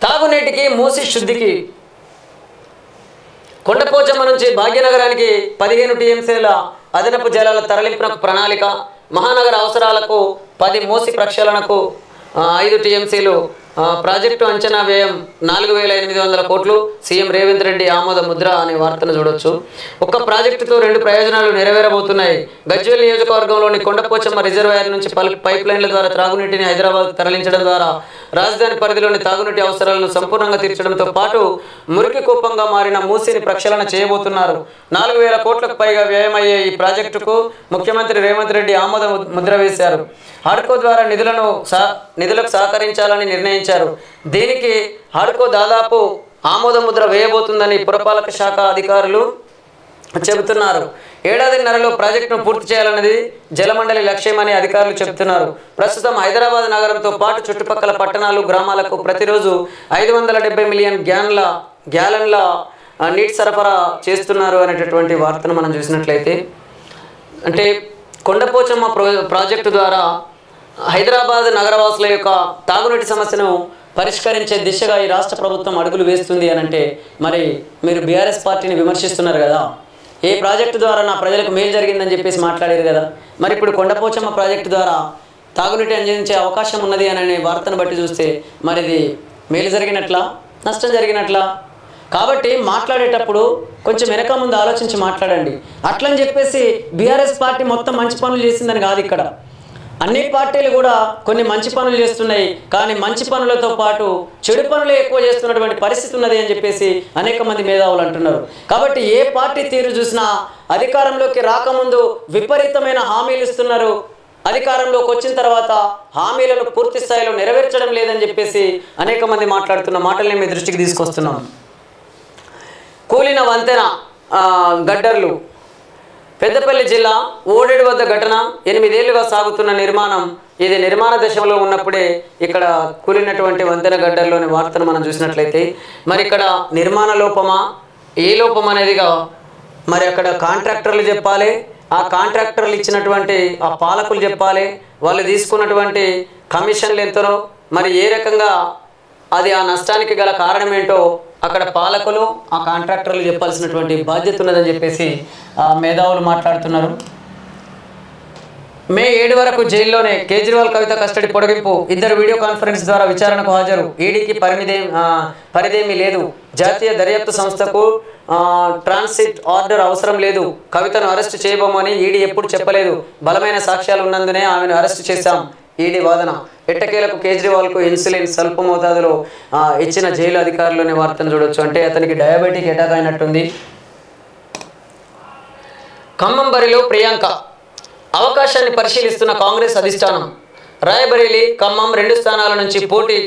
తాగునీటికి మూసి శుద్ధికి కొండపోచమ్మ నుంచి భాగ్యనగరానికి 15 టీఎంసీల అదనపు జలాల తరలింపునకు ప్రణాళిక, మహానగర అవసరాలకు 10 మూసి ప్రక్షాళనకు 5 టీఎంసీలు, ప్రాజెక్టు అంచనా వ్యయం 4,800 కోట్లు, సీఎం రేవంత్ రెడ్డి ఆమోద ముద్ర అనే వార్తను చూడొచ్చు. ఒక్క ప్రాజెక్టుతో 2 ప్రయోజనాలు నెరవేరబోతున్నాయి. గజ్వేల్ నియోజకవర్గంలోని కొండపోచమ్మ రిజర్వాయర్ నుంచి పైప్ లైన్ల ద్వారా త్రాగునీటిని హైదరాబాద్ తరలించడం ద్వారా రాజధాని పరిధిలోని తాగునీటి అవసరాలను సంపూర్ణంగా తీర్చడంతో పాటు మురికి కూపంగా మారిన మూసిని ప్రక్షాళన చేయబోతున్నారు. 4,000 కోట్లకు పైగా వ్యయమయ్యే ఈ ప్రాజెక్టుకు ముఖ్యమంత్రి రేవంత్ రెడ్డి ఆమోద ముద్ర వేశారు. హాడ్కో ద్వారా నిధులకు సహకరించాలని నిర్ణయించారు. దీనికి హాడ్కో దాదాపు ఆమోద ముద్ర వేయబోతుందని పురపాలక శాఖ అధికారులు చెబుతున్నారు. 1.5 ఏళ్లలో ప్రాజెక్టును పూర్తి చేయాలన్నది జలమండలి లక్ష్యమని అధికారులు చెబుతున్నారు. ప్రస్తుతం హైదరాబాద్ నగరంతో పాటు చుట్టుపక్కల పట్టణాలు, గ్రామాలకు ప్రతిరోజు 570 మిలియన్ గ్యాలన్ల నీటి సరఫరా చేస్తున్నారు అనేటటువంటి వార్తను మనం చూసినట్లయితే, అంటే కొండపోచమ్మ ప్రాజెక్టు ద్వారా హైదరాబాద్ నగరవాసుల యొక్క తాగునీటి సమస్యను పరిష్కరించే దిశగా ఈ రాష్ట్ర ప్రభుత్వం అడుగులు వేస్తుంది అని అంటే మరి మీరు బీఆర్ఎస్ పార్టీని విమర్శిస్తున్నారు కదా. ఏ ప్రాజెక్టు ద్వారా నా ప్రజలకు మేలు జరిగిందని చెప్పేసి మాట్లాడారు కదా. మరి ఇప్పుడు కొండపోచమ్మ ప్రాజెక్టు ద్వారా తాగునీటి అందించే అవకాశం ఉన్నది అనే వార్తను బట్టి చూస్తే మరి ఇది మేలు జరిగినట్లా, నష్టం జరిగినట్లా? కాబట్టి మాట్లాడేటప్పుడు కొంచెం వెనక ముందు ఆలోచించి మాట్లాడండి. అట్లని చెప్పేసి బీఆర్ఎస్ పార్టీ మొత్తం మంచి పనులు చేసిందని కాదు. ఇక్కడ అన్ని పార్టీలు కూడా కొన్ని మంచి పనులు చేస్తున్నాయి, కానీ మంచి పనులతో పాటు చెడు పనులు ఎక్కువ చేస్తున్నటువంటి పరిస్థితి ఉన్నది అని చెప్పేసి అనేక మంది మేధావులు అంటున్నారు. కాబట్టి ఏ పార్టీ తీరు చూసినా అధికారంలోకి రాకముందు విపరీతమైన హామీలు ఇస్తున్నారు, అధికారంలోకి వచ్చిన తర్వాత హామీలను పూర్తి స్థాయిలో నెరవేర్చడం లేదని చెప్పేసి అనేక మంది మాట్లాడుతున్న మాటల్ని మీ దృష్టికి తీసుకొస్తున్నాం. కూలిన వంతెన గడ్డర్లు. పెద్దపల్లి జిల్లా ఓడేడు వద్ద ఘటన. 8 ఏళ్లుగా సాగుతున్న నిర్మాణం. ఇది నిర్మాణ దశలో ఉన్నప్పుడే ఇక్కడ కూలినటువంటి వంతెన గడ్డర్లోని వార్తను మనం చూసినట్లయితే మరి ఇక్కడ నిర్మాణ లోపమా, ఏ లోపం అనేదిగా మరి అక్కడ కాంట్రాక్టర్లు చెప్పాలి, ఆ కాంట్రాక్టర్లు ఇచ్చినటువంటి ఆ పాలకులు చెప్పాలి, వాళ్ళు తీసుకున్నటువంటి కమిషన్లు ఎంతనో, మరి ఏ రకంగా అది ఆ నష్టానికి గల కారణం ఏంటో అక్కడ పాలకులు ఆ కాంట్రాక్టర్లు చెప్పాల్సినటువంటి బాధ్యత ఉన్నదని చెప్పేసి మేధావులు మాట్లాడుతున్నారు. మే 7 వరకు జైల్లోనే కేజ్రీవాల్ కవిత కస్టడీ పొడిగింపు. 2 వీడియో కాన్ఫరెన్స్ ద్వారా విచారణకు హాజరు. ఈడీకి పరిధేమీ లేదు. జాతీయ దర్యాప్తు సంస్థకు ట్రాన్సిట్ ఆర్డర్ అవసరం లేదు. కవితను అరెస్టు చేయబోమని ఈడీ ఎప్పుడు చెప్పలేదు. బలమైన సాక్ష్యాలు ఉన్నందునే ఆమెను అరెస్టు చేశాం. ఈడీ వాదన. ఎట్టకేలకు కేజ్రీవాల్కు ఇన్సులిన్ స్వల్ప మోతాదులో ఇచ్చిన జైలు అధికారులనే వార్తను చూడొచ్చు. అంటే అతనికి డయాబెటిక్ అటాక్ అయినట్టుంది. ఖమ్మం బరిలో ప్రియాంక. అవకాశాన్ని పరిశీలిస్తున్న కాంగ్రెస్ అధిష్టానం. రాయబరేలీ, ఖమ్మం 2 స్థానాల నుంచి పోటీ.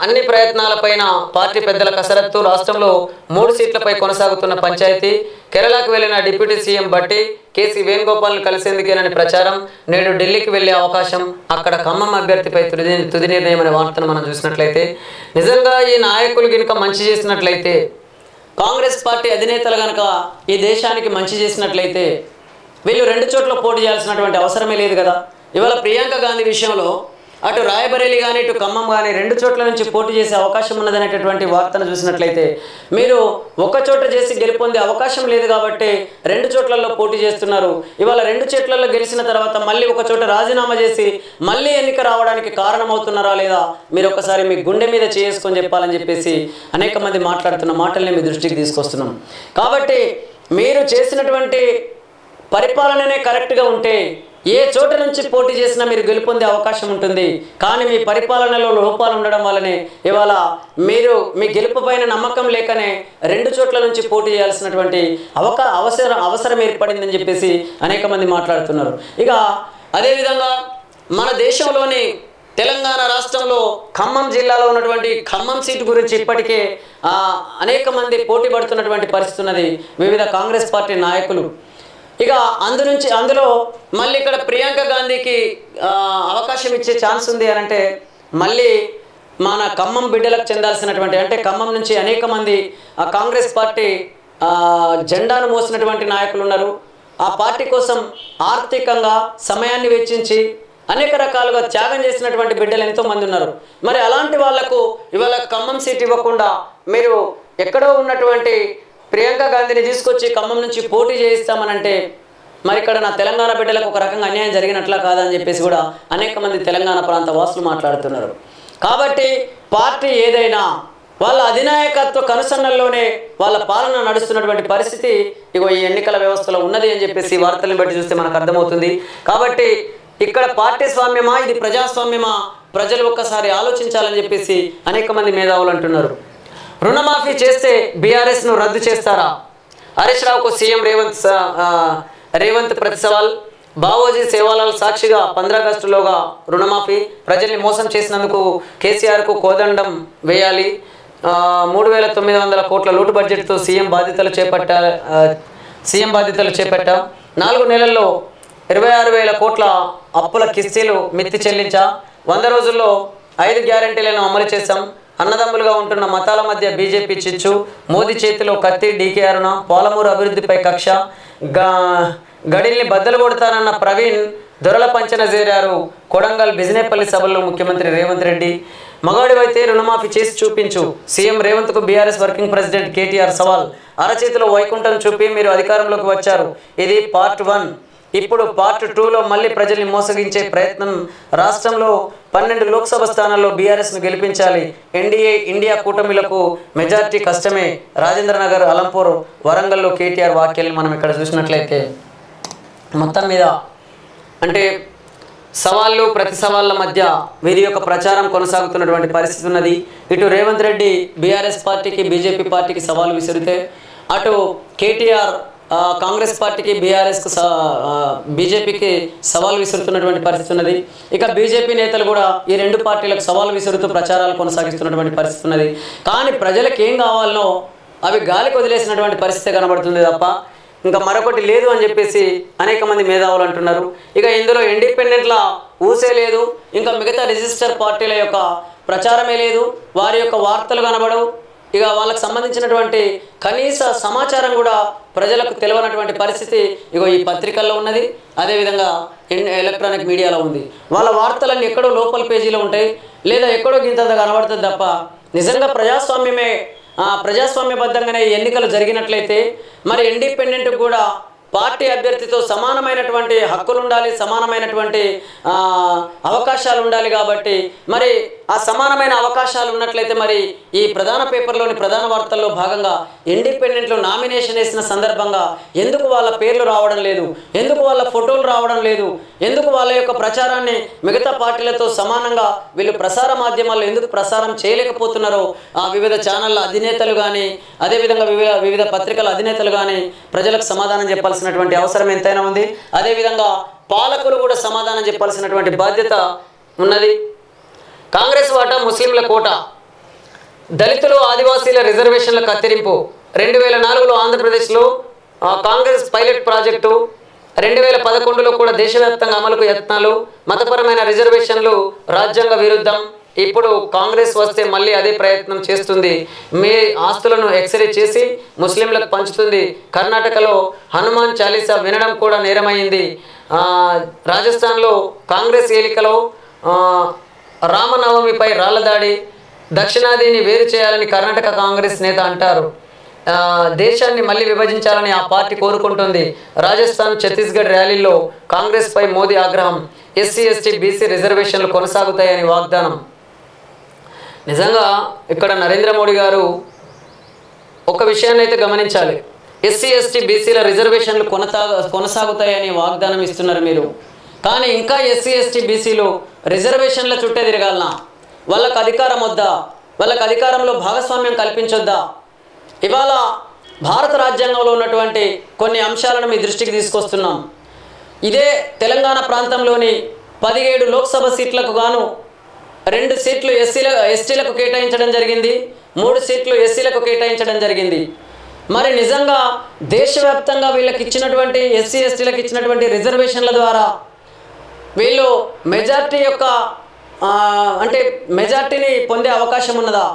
అన్ని ప్రయత్నాలపైన పార్టీ పెద్దల కసరత్తు. రాష్ట్రంలో 3 సీట్లపై కొనసాగుతున్న పంచాయతీ. కేరళకు వెళ్లిన డిప్యూటీ సీఎం భట్టి కేసీ వేణుగోపాల్ను కలిసేందుకేనని ప్రచారం. నేడు ఢిల్లీకి వెళ్లే అవకాశం. అక్కడ ఖమ్మం అభ్యర్థిపై తుది నిర్ణయం అనే వార్తను మనం చూసినట్లయితే నిజంగా ఈ నాయకులు కనుక మంచి చేసినట్లయితే, కాంగ్రెస్ పార్టీ అధినేతలు కనుక ఈ దేశానికి మంచి చేసినట్లయితే వీళ్ళు 2 చోట్ల పోటీ చేయాల్సినటువంటి అవసరమే లేదు కదా. ఇవాళ ప్రియాంక గాంధీ విషయంలో అటు రాయబరేలీ కానీ ఇటు ఖమ్మం కానీ 2 చోట్ల నుంచి పోటీ చేసే అవకాశం ఉన్నదనేటటువంటి వార్తను చూసినట్లయితే మీరు ఒక చోట చేసి గెలుపొందే అవకాశం లేదు కాబట్టి 2 చోట్లలో పోటీ చేస్తున్నారు. ఇవాళ 2 చోట్లలో గెలిచిన తర్వాత మళ్ళీ ఒక చోట రాజీనామా చేసి మళ్ళీ ఎన్నిక రావడానికి కారణమవుతున్నారా లేదా మీరు ఒకసారి మీ గుండె మీద చేసుకొని చెప్పాలని చెప్పేసి అనేక మంది మాట్లాడుతున్న మాటల్ని మీ దృష్టికి తీసుకొస్తున్నాం. కాబట్టి మీరు చేసినటువంటి పరిపాలననే కరెక్ట్గా ఉంటే ఏ చోట నుంచి పోటీ చేసినా మీరు గెలుపొందే అవకాశం ఉంటుంది. కానీ మీ పరిపాలనలో లోపాలు ఉండడం వల్లనే ఇవాళ మీరు మీ గెలుపు పైన నమ్మకం లేకనే 2 చోట్ల నుంచి పోటీ చేయాల్సినటువంటి అవసరం ఏర్పడిందని చెప్పేసి అనేక మంది మాట్లాడుతున్నారు. ఇక అదేవిధంగా మన దేశంలోని తెలంగాణ రాష్ట్రంలో ఖమ్మం జిల్లాలో ఉన్నటువంటి ఖమ్మం సీటు గురించి ఇప్పటికే అనేక మంది పోటీ పడుతున్నటువంటి పరిస్థితి ఉన్నది, వివిధ కాంగ్రెస్ పార్టీ నాయకులు. ఇక అందులో మళ్ళీ ఇక్కడ ప్రియాంక గాంధీకి అవకాశం ఇచ్చే ఛాన్స్ ఉంది అని అంటే మళ్ళీ మన ఖమ్మం బిడ్డలకు చెందాల్సినటువంటి, అంటే ఖమ్మం నుంచి అనేక మంది కాంగ్రెస్ పార్టీ జెండాను మోసినటువంటి నాయకులు ఉన్నారు. ఆ పార్టీ కోసం ఆర్థికంగా సమయాన్ని వెచ్చించి అనేక రకాలుగా త్యాగం చేసినటువంటి బిడ్డలు ఎంతోమంది ఉన్నారు. మరి అలాంటి వాళ్లకు ఇవాళ ఖమ్మం సీట్ ఇవ్వకుండా మీరు ఎక్కడో ఉన్నటువంటి ప్రియాంక గాంధీని తీసుకొచ్చి ఖమ్మం నుంచి పోటీ చేయిస్తామనంటే మరి ఇక్కడ నా తెలంగాణ బిడ్డలకు ఒక రకంగా అన్యాయం జరిగినట్లా కాదని చెప్పేసి కూడా అనేక మంది తెలంగాణ ప్రాంత వాసులు మాట్లాడుతున్నారు. కాబట్టి పార్టీ ఏదైనా వాళ్ళ అధినాయకత్వ కనుసన్నల్లోనే వాళ్ళ పాలన నడుస్తున్నటువంటి పరిస్థితి ఇగో ఈ ఎన్నికల వ్యవస్థలో ఉన్నది అని చెప్పేసి వార్తలను బట్టి చూస్తే మనకు అర్థమవుతుంది. కాబట్టి ఇక్కడ పార్టీ స్వామ్యమా, ఇది ప్రజాస్వామ్యమా, ప్రజలు ఒక్కసారి ఆలోచించాలని చెప్పేసి అనేక మంది మేధావులు అంటున్నారు. రుణమాఫీ చేస్తే బీఆర్ఎస్ను రద్దు చేస్తారా? హరీష్ రావుకు సీఎం రేవంత్ ప్రతి సవాల్. బావోజీ సేవాలాల్ సాక్షిగా 15 ఆగస్టులోగా రుణమాఫీ. ప్రజల్ని మోసం చేసినందుకు కేసీఆర్కు కోదండం వేయాలి. 3,900 కోట్ల లోటు బడ్జెట్తో సీఎం బాధ్యతలు చేపట్టా. 4 నెలల్లో 26,000 కోట్ల అప్పుల కిస్తీలు మిత్తి చెల్లించా. 100 రోజుల్లో 5 గ్యారెంటీలను అమలు చేశాం. అన్నదమ్ములుగా ఉంటున్న మతాల మధ్య బీజేపీ చిచ్చు. మోదీ చేతిలో కత్తి. డీకే అరుణ. పాలమూరు అభివృద్ధిపై కక్ష. గడిల్ని బద్దలు కొడతానన్న ప్రవీణ్ దొరల పంచన చేరారు. కొడంగల్ బిజినేపల్లి సభల్లో ముఖ్యమంత్రి రేవంత్ రెడ్డి. మగాడివైతే రుణమాఫీ చేసి చూపించు. సీఎం రేవంత్కు బీఆర్ఎస్ వర్కింగ్ ప్రెసిడెంట్ కేటీఆర్ సవాల్. అరచేతిలో వైకుంఠం చూపి మీరు అధికారంలోకి వచ్చారు. ఇది పార్ట్ 1. ఇప్పుడు పార్ట్ 2లో మళ్ళీ ప్రజల్ని మోసగించే ప్రయత్నం. రాష్ట్రంలో 12 లోక్సభ స్థానాల్లో బీఆర్ఎస్ను గెలిపించాలి. ఎన్డీఏ ఇండియా కూటమిలకు మెజార్టీ కష్టమే. రాజేంద్రనగర్, అలంపూర్, వరంగల్లో కేటీఆర్ వ్యాఖ్యలు మనం ఇక్కడ చూసినట్లయితే మొత్తం మీద అంటే సవాళ్ళు ప్రతి సవాళ్ళ మధ్య వీరి యొక్క ప్రచారం కొనసాగుతున్నటువంటి పరిస్థితి ఉన్నది. ఇటు రేవంత్ రెడ్డి బీఆర్ఎస్ పార్టీకి బీజేపీ పార్టీకి సవాలు విసిరితే అటు కేటీఆర్ కాంగ్రెస్ పార్టీకి బీఆర్ఎస్కు బీజేపీకి సవాల్ విసురుతున్నటువంటి పరిస్థితి ఉన్నది. ఇక బీజేపీ నేతలు కూడా ఈ రెండు పార్టీలకు సవాల్ విసురుతూ ప్రచారాలు కొనసాగిస్తున్నటువంటి పరిస్థితి ఉన్నది. కానీ ప్రజలకు ఏం కావాలనో అవి గాలికి వదిలేసినటువంటి పరిస్థితి కనబడుతుంది తప్ప ఇంకా మరొకటి లేదు అని చెప్పేసి అనేక మంది మేధావులు అంటున్నారు. ఇక ఇందులో ఇండిపెండెంట్ల ఊసే లేదు, ఇంకా మిగతా రిజిస్టర్ పార్టీల యొక్క ప్రచారమే లేదు, వారి యొక్క వార్తలు కనబడవు, ఇక వాళ్ళకు సంబంధించినటువంటి కనీస సమాచారం కూడా ప్రజలకు తెలియనటువంటి పరిస్థితి ఇగో ఈ పత్రికల్లో ఉన్నది, అదేవిధంగా ఎలక్ట్రానిక్ మీడియాలో ఉంది. వాళ్ళ వార్తలన్నీ ఎక్కడో లోపల పేజీలో ఉంటాయి, లేదా ఎక్కడో గింతంత కనబడుతుంది తప్ప నిజంగా ప్రజాస్వామ్యబద్ధంగానే ఎన్నికలు జరిగినట్లయితే మరి ఇండిపెండెంట్ కూడా పార్టీ అభ్యర్థితో సమానమైనటువంటి హక్కులు ఉండాలి, సమానమైనటువంటి అవకాశాలు ఉండాలి. కాబట్టి మరి ఆ సమానమైన అవకాశాలు ఉన్నట్లయితే మరి ఈ ప్రధాన పేపర్లోని ప్రధాన వార్తల్లో భాగంగా ఇండిపెండెంట్లు నామినేషన్ వేసిన సందర్భంగా ఎందుకు వాళ్ళ పేర్లు రావడం లేదు, ఎందుకు వాళ్ళ ఫోటోలు రావడం లేదు, ఎందుకు వాళ్ళ యొక్క ప్రచారాన్ని మిగతా పార్టీలతో సమానంగా వీళ్ళు ప్రసార మాధ్యమాల్లో ఎందుకు ప్రసారం చేయలేకపోతున్నారో ఆ వివిధ ఛానళ్ళ అధినేతలు కానీ అదేవిధంగా వివిధ పత్రికల అధినేతలు కానీ ప్రజలకు సమాధానం చెప్పాల్సినటువంటి అవసరం ఎంతైనా ఉంది. అదేవిధంగా పాలకులు కూడా సమాధానం చెప్పాల్సినటువంటి బాధ్యత ఉన్నది. కాంగ్రెస్ వాటా ముస్లింల కోట, దళితులు ఆదివాసీల రిజర్వేషన్ల కత్తిరింపు. 2004లో ఆంధ్రప్రదేశ్లో కాంగ్రెస్ పైలట్ ప్రాజెక్టు, 2011లో కూడా దేశవ్యాప్తంగా అమలుకు యత్నాలు, మతపరమైన రిజర్వేషన్లు రాజ్యాంగ విరుద్ధం. ఇప్పుడు కాంగ్రెస్ వస్తే మళ్ళీ అదే ప్రయత్నం చేస్తుంది. మీ ఆస్తులను ఎక్స్రే చేసి ముస్లింలకు పంచుతుంది. కర్ణాటకలో హనుమాన్ చాలీసా వినడం కూడా నేరమైంది. రాజస్థాన్లో కాంగ్రెస్ ఏలికలో రామనవమిపై రాళ్లదాడి, దక్షిణాదిని వేరు చేయాలని కర్ణాటక కాంగ్రెస్ నేత అంటారు. దేశాన్ని మళ్ళీ విభజించాలని ఆ పార్టీ కోరుకుంటుంది. రాజస్థాన్, ఛత్తీస్గఢ్ ర్యాలీలో కాంగ్రెస్పై మోదీ ఆగ్రహం. ఎస్సీ ఎస్టీ బీసీ రిజర్వేషన్లు కొనసాగుతాయని వాగ్దానం. నిజంగా ఇక్కడ నరేంద్ర మోడీ గారు ఒక విషయాన్ని అయితే గమనించాలి. ఎస్సీ ఎస్టీ బీసీల రిజర్వేషన్లు కొనసాగుతాయని వాగ్దానం ఇస్తున్నారు మీరు, కానీ ఇంకా ఎస్సీ ఎస్టీ బీసీలు రిజర్వేషన్ల చుట్టే తిరగాలనా? వాళ్ళకు అధికారం వద్దా? వాళ్ళకు అధికారంలో భాగస్వామ్యం కల్పించొద్దా? ఇవాళ భారత రాజ్యాంగంలో ఉన్నటువంటి కొన్ని అంశాలను మీ దృష్టికి తీసుకొస్తున్నాం. ఇదే తెలంగాణ ప్రాంతంలోని 17 లోక్సభ సీట్లకు గాను 2 సీట్లు ఎస్టీలకు కేటాయించడం జరిగింది, 3 సీట్లు ఎస్సీలకు కేటాయించడం జరిగింది. మరి నిజంగా దేశవ్యాప్తంగా వీళ్ళకి ఇచ్చినటువంటి ఎస్సీ ఎస్టీలకు ఇచ్చినటువంటి రిజర్వేషన్ల ద్వారా వీళ్ళు మెజార్టీ యొక్క అంటే మెజార్టీని పొందే అవకాశం ఉన్నదా?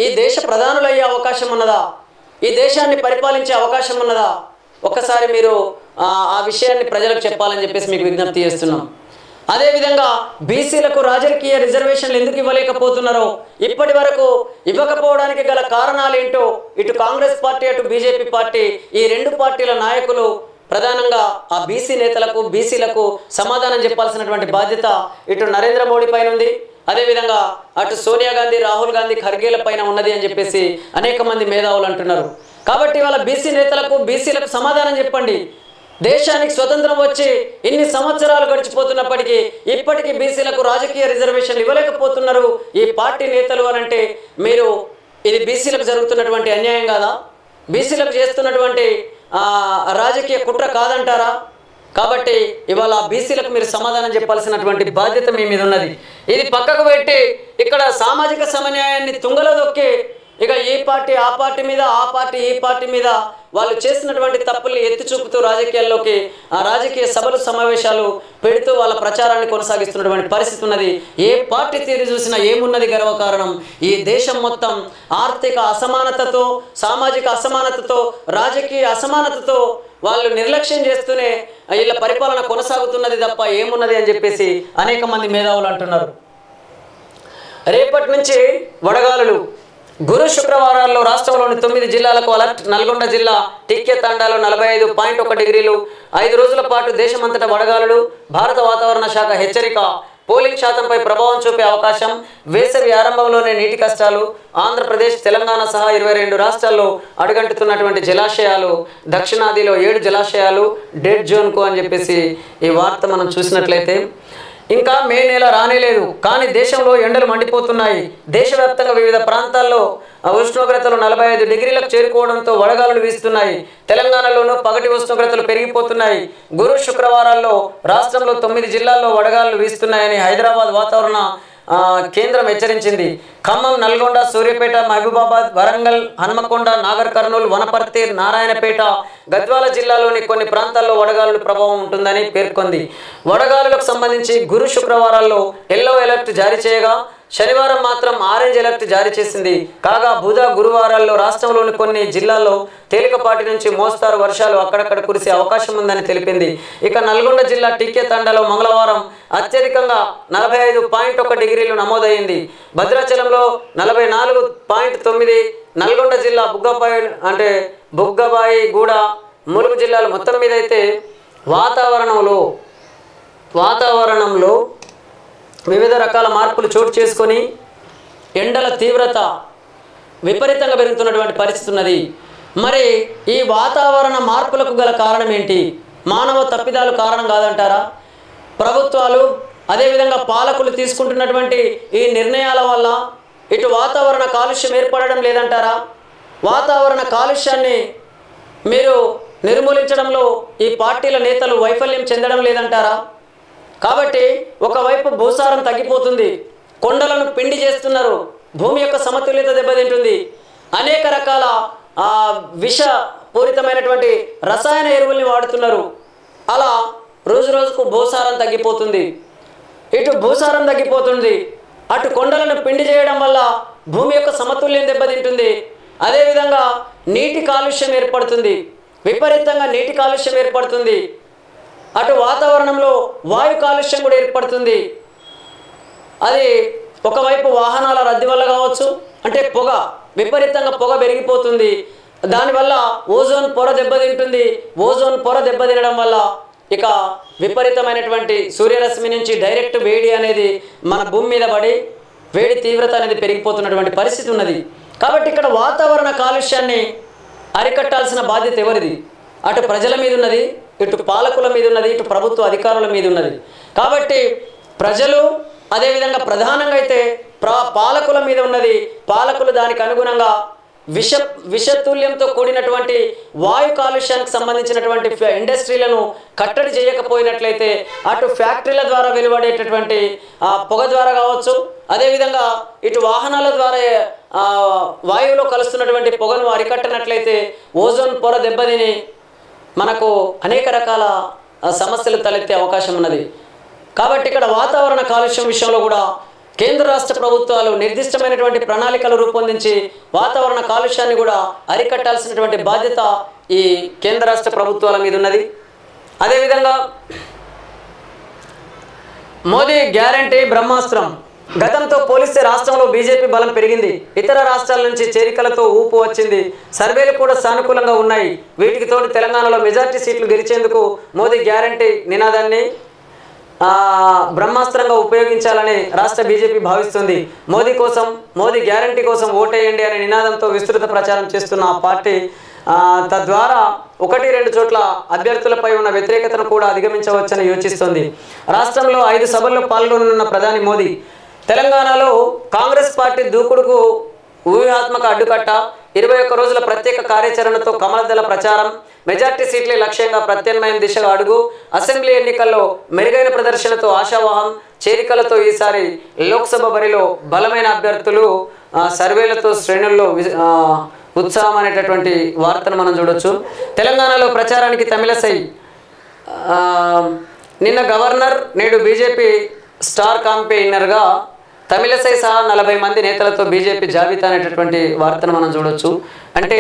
ఈ దేశ ప్రధానులు అయ్యే అవకాశం ఉన్నదా? ఈ దేశాన్ని పరిపాలించే అవకాశం ఉన్నదా? ఒక్కసారి మీరు ఆ విషయాన్ని ప్రజలకు చెప్పాలని చెప్పేసి మీకు విజ్ఞప్తి చేస్తున్నాం. అదేవిధంగా బీసీలకు రాజకీయ రిజర్వేషన్లు ఎందుకు ఇవ్వలేకపోతున్నారో, ఇప్పటి వరకు ఇవ్వకపోవడానికి గల కారణాలు ఏంటో ఇటు కాంగ్రెస్ పార్టీ అటు బీజేపీ పార్టీ ఈ రెండు పార్టీల నాయకులు ప్రధానంగా ఆ బీసీ నేతలకు బీసీలకు సమాధానం చెప్పాల్సినటువంటి బాధ్యత ఇటు నరేంద్ర మోడీ పైన ఉంది, అదేవిధంగా అటు సోనియా గాంధీ, రాహుల్ గాంధీ, ఖర్గేల పైన ఉన్నది అని చెప్పేసి అనేక మంది మేధావులు అంటున్నారు. కాబట్టి వాళ్ళ బీసీ నేతలకు బీసీలకు సమాధానం చెప్పండి. దేశానికి స్వతంత్రం వచ్చి ఇన్ని సంవత్సరాలు గడిచిపోతున్నప్పటికీ ఇప్పటికీ బీసీలకు రాజకీయ రిజర్వేషన్లు ఇవ్వలేకపోతున్నారు ఈ పార్టీ నేతలు అని అంటే మీరు ఇది బీసీలకు జరుగుతున్నటువంటి అన్యాయం కాదా? బీసీలకు చేస్తున్నటువంటి రాజకీయ కుట్ర కాదంటారా? కాబట్టి ఇవాళ బీసీలకు మీరు సమాధానం చెప్పాల్సినటువంటి బాధ్యత మీ మీద ఉన్నది. ఇది పక్కకు పెట్టి ఇక్కడ సామాజిక సమన్యాయాన్ని తుంగలో దొక్కి ఇక ఈ పార్టీ ఆ పార్టీ మీద ఆ పార్టీ ఈ పార్టీ మీద వాళ్ళు చేసినటువంటి తప్పుల్ని ఎత్తి చూపుతూ రాజకీయాల్లోకి రాజకీయ సభలు సమావేశాలు పెడుతూ వాళ్ళ ప్రచారాన్ని కొనసాగిస్తున్నటువంటి పరిస్థితి ఉన్నది. ఏ పార్టీ తీరు చూసినా ఏమున్నది గర్వకారణం? ఈ దేశం మొత్తం ఆర్థిక అసమానతతో, సామాజిక అసమానతతో, రాజకీయ అసమానతతో వాళ్ళు నిర్లక్ష్యం చేస్తూనే వీళ్ళ పరిపాలన కొనసాగుతున్నది తప్ప ఏమున్నది అని చెప్పేసి అనేక మంది మేధావులు అంటున్నారు. రేపటి నుంచి వడగాలులు గురు శుక్రవారాల్లో రాష్ట్రంలోని 9 జిల్లాలకు అలర్ట్. నల్గొండ జిల్లా టీకే తండాలో 45.1 డిగ్రీలు. 5 రోజుల పాటు దేశమంతటా వడగాలులు. భారత వాతావరణ శాఖ హెచ్చరిక. పోలింగ్ శాతంపై ప్రభావం చూపే అవకాశం. వేసవి ఆరంభంలోనే నీటి కష్టాలు. ఆంధ్రప్రదేశ్, తెలంగాణ సహా 22 రాష్ట్రాల్లో అడుగంటుతున్నటువంటి జలాశయాలు. దక్షిణాదిలో 7 జలాశయాలు డెడ్ జోన్కు అని చెప్పేసి ఈ వార్త మనం చూసినట్లయితే, ఇంకా మే నెల రానేలేదు కానీ దేశంలో ఎండలు మండిపోతున్నాయి. దేశవ్యాప్తంగా వివిధ ప్రాంతాల్లో ఉష్ణోగ్రతలు 45 డిగ్రీలకు చేరుకోవడంతో వడగాలులు వీస్తున్నాయి. తెలంగాణలోనూ పగటి ఉష్ణోగ్రతలు పెరిగిపోతున్నాయి. గురు శుక్రవారాల్లో రాష్ట్రంలో 9 జిల్లాల్లో వడగాలులు వీస్తున్నాయని హైదరాబాద్ వాతావరణ కేంద్రం హెచ్చరించింది. ఖమ్మం, నల్గొండ, సూర్యాపేట, మహబూబాబాద్, వరంగల్, హనుమకొండ, నాగర్ కర్నూలు, వనపర్తి, నారాయణపేట, గద్వాల జిల్లాలోని కొన్ని ప్రాంతాల్లో వడగాలుల ప్రభావం ఉంటుందని పేర్కొంది. వడగాలులకు సంబంధించి గురు శుక్రవారాల్లో ఎల్లో అలర్ట్ జారీ చేయగా శనివారం మాత్రం ఆరెంజ్ అలర్ట్ జారీ చేసింది. కాగా బుధ, గురువారాల్లో రాష్ట్రంలోని కొన్ని జిల్లాల్లో తేలికపాటి నుంచి మోస్తారు వర్షాలు అక్కడక్కడ కురిసే అవకాశం ఉందని తెలిపింది. ఇక నల్గొండ జిల్లా టీకే తండాలో మంగళవారం అత్యధికంగా 45.1 డిగ్రీలు నమోదైంది. భద్రాచలంలో 44.9, నల్గొండ జిల్లా బుగ్గబాయి గూడ, ములుగు జిల్లాలు మొత్తం మీద అయితే వాతావరణంలో వివిధ రకాల మార్పులు చోటు చేసుకొని ఎండల తీవ్రత విపరీతంగా పెరుగుతున్నటువంటి పరిస్థితి ఉన్నది. మరి ఈ వాతావరణ మార్పులకు గల కారణం ఏంటి? మానవ తప్పిదాలు కారణం కాదంటారా? ప్రభుత్వాలు అదేవిధంగా పాలకులు తీసుకుంటున్నటువంటి ఈ నిర్ణయాల వల్ల ఇటు వాతావరణ కాలుష్యం ఏర్పడడం లేదంటారా? వాతావరణ కాలుష్యాన్ని మీరు నిర్మూలించడంలో ఈ పార్టీల నేతలు వైఫల్యం చెందడం లేదంటారా? కాబట్టి ఒకవైపు భూసారం తగ్గిపోతుంది, కొండలను పిండి చేస్తున్నారు, భూమి యొక్క సమతుల్యత దెబ్బతింటుంది, అనేక రకాల విషపూరితమైనటువంటి రసాయన ఎరువుల్ని వాడుతున్నారు. అలా రోజు రోజుకు భూసారం తగ్గిపోతుంది. ఇటు భూసారం తగ్గిపోతుంది, అటు కొండలను పిండి చేయడం వల్ల భూమి యొక్క సమతుల్యం దెబ్బతింటుంది. అదేవిధంగా నీటి కాలుష్యం ఏర్పడుతుంది, విపరీతంగా నీటి కాలుష్యం ఏర్పడుతుంది. అటు వాతావరణంలో వాయు కాలుష్యం కూడా ఏర్పడుతుంది. అది ఒకవైపు వాహనాల రద్దీ వల్ల కావచ్చు, అంటే విపరీతంగా పొగ పెరిగిపోతుంది. దానివల్ల ఓజోన్ పొర దెబ్బతింటుంది. ఓజోన్ పొర దెబ్బతినడం వల్ల ఇక విపరీతమైనటువంటి సూర్యరశ్మి నుంచి డైరెక్ట్ వేడి అనేది మన భూమి మీద పడి వేడి తీవ్రత అనేది పెరిగిపోతున్నటువంటి పరిస్థితి ఉన్నది. కాబట్టి ఇక్కడ వాతావరణ కాలుష్యాన్ని అరికట్టాల్సిన బాధ్యత ఎవరిది? అటు ప్రజల మీద ఉన్నది, ఇటు పాలకుల మీద ఉన్నది, ఇటు ప్రభుత్వ అధికారుల మీద ఉన్నది. కాబట్టి ప్రజలు అదేవిధంగా ప్రధానంగా అయితే పాలకుల మీద ఉన్నది. పాలకులు దానికి అనుగుణంగా విషతుల్యంతో కూడినటువంటి వాయు కాలుష్యానికి సంబంధించినటువంటి ఇండస్ట్రీలను కట్టడి చేయకపోయినట్లయితే అటు ఫ్యాక్టరీల ద్వారా వెలువడేటటువంటి పొగ ద్వారా కావచ్చు, అదేవిధంగా ఇటు వాహనాల ద్వారా వాయువులో కలుస్తున్నటువంటి పొగను అరికట్టినట్లయితే ఓజోన్ పొర దెబ్బతిని మనకు అనేక రకాల సమస్యలు తలెత్తే అవకాశం ఉన్నది. కాబట్టి ఇక్కడ వాతావరణ కాలుష్యం విషయంలో కూడా కేంద్ర రాష్ట్ర ప్రభుత్వాలు నిర్దిష్టమైనటువంటి ప్రణాళికలు రూపొందించి వాతావరణ కాలుష్యాన్ని కూడా అరికట్టాల్సినటువంటి బాధ్యత ఈ కేంద్ర రాష్ట్ర ప్రభుత్వాల మీద ఉన్నది. అదేవిధంగా మోదీ గ్యారంటీ బ్రహ్మాస్త్రం. గతంతో పోలిస్తే రాష్ట్రంలో బీజేపీ బలం పెరిగింది. ఇతర రాష్ట్రాల నుంచి చేరికలతో ఊపు వచ్చింది. సర్వేలు కూడా సానుకూలంగా ఉన్నాయి. వీటికి తోడు తెలంగాణలో మెజార్టీ సీట్లు గెలిచేందుకు మోదీ గ్యారంటీ నినాదాన్ని బ్రహ్మాస్త్రంగా ఉపయోగించాలని రాష్ట్ర బీజేపీ భావిస్తుంది. మోదీ గ్యారంటీ కోసం ఓటేయండి అనే నినాదంతో విస్తృత ప్రచారం చేస్తున్న ఆ పార్టీ తద్వారా 1-2 చోట్ల అభ్యర్థులపై ఉన్న వ్యతిరేకతను కూడా అధిగమించవచ్చని యోచిస్తోంది. రాష్ట్రంలో 5 సభల్లో పాల్గొనున్న ప్రధాని మోదీ తెలంగాణలో కాంగ్రెస్ పార్టీ దూకుడుకు ఊహాత్మక అడ్డుకట్ట, 21 రోజుల ప్రత్యేక కార్యాచరణతో కమలదళ ప్రచారం, మెజార్టీ సీట్లే లక్ష్యంగా ప్రత్యామ్నాయం దిశగా అడుగు, అసెంబ్లీ ఎన్నికల్లో మెరుగైన ప్రదర్శనతో ఆశావాహం, చేరికలతో ఈసారి లోక్సభ బరిలో బలమైన అభ్యర్థులు, సర్వేలతో శ్రేణుల్లో ఉత్సాహం అనేటటువంటి వార్తను మనం చూడొచ్చు. తెలంగాణలో ప్రచారానికి తమిళసై నిన్న గవర్నర్, నేడు బీజేపీ స్టార్ క్యాంపెయినర్గా తమిళసై సహా 40 మంది నేతలతో బీజేపీ జాబితా అనేటటువంటి వార్తను మనం చూడొచ్చు. అంటే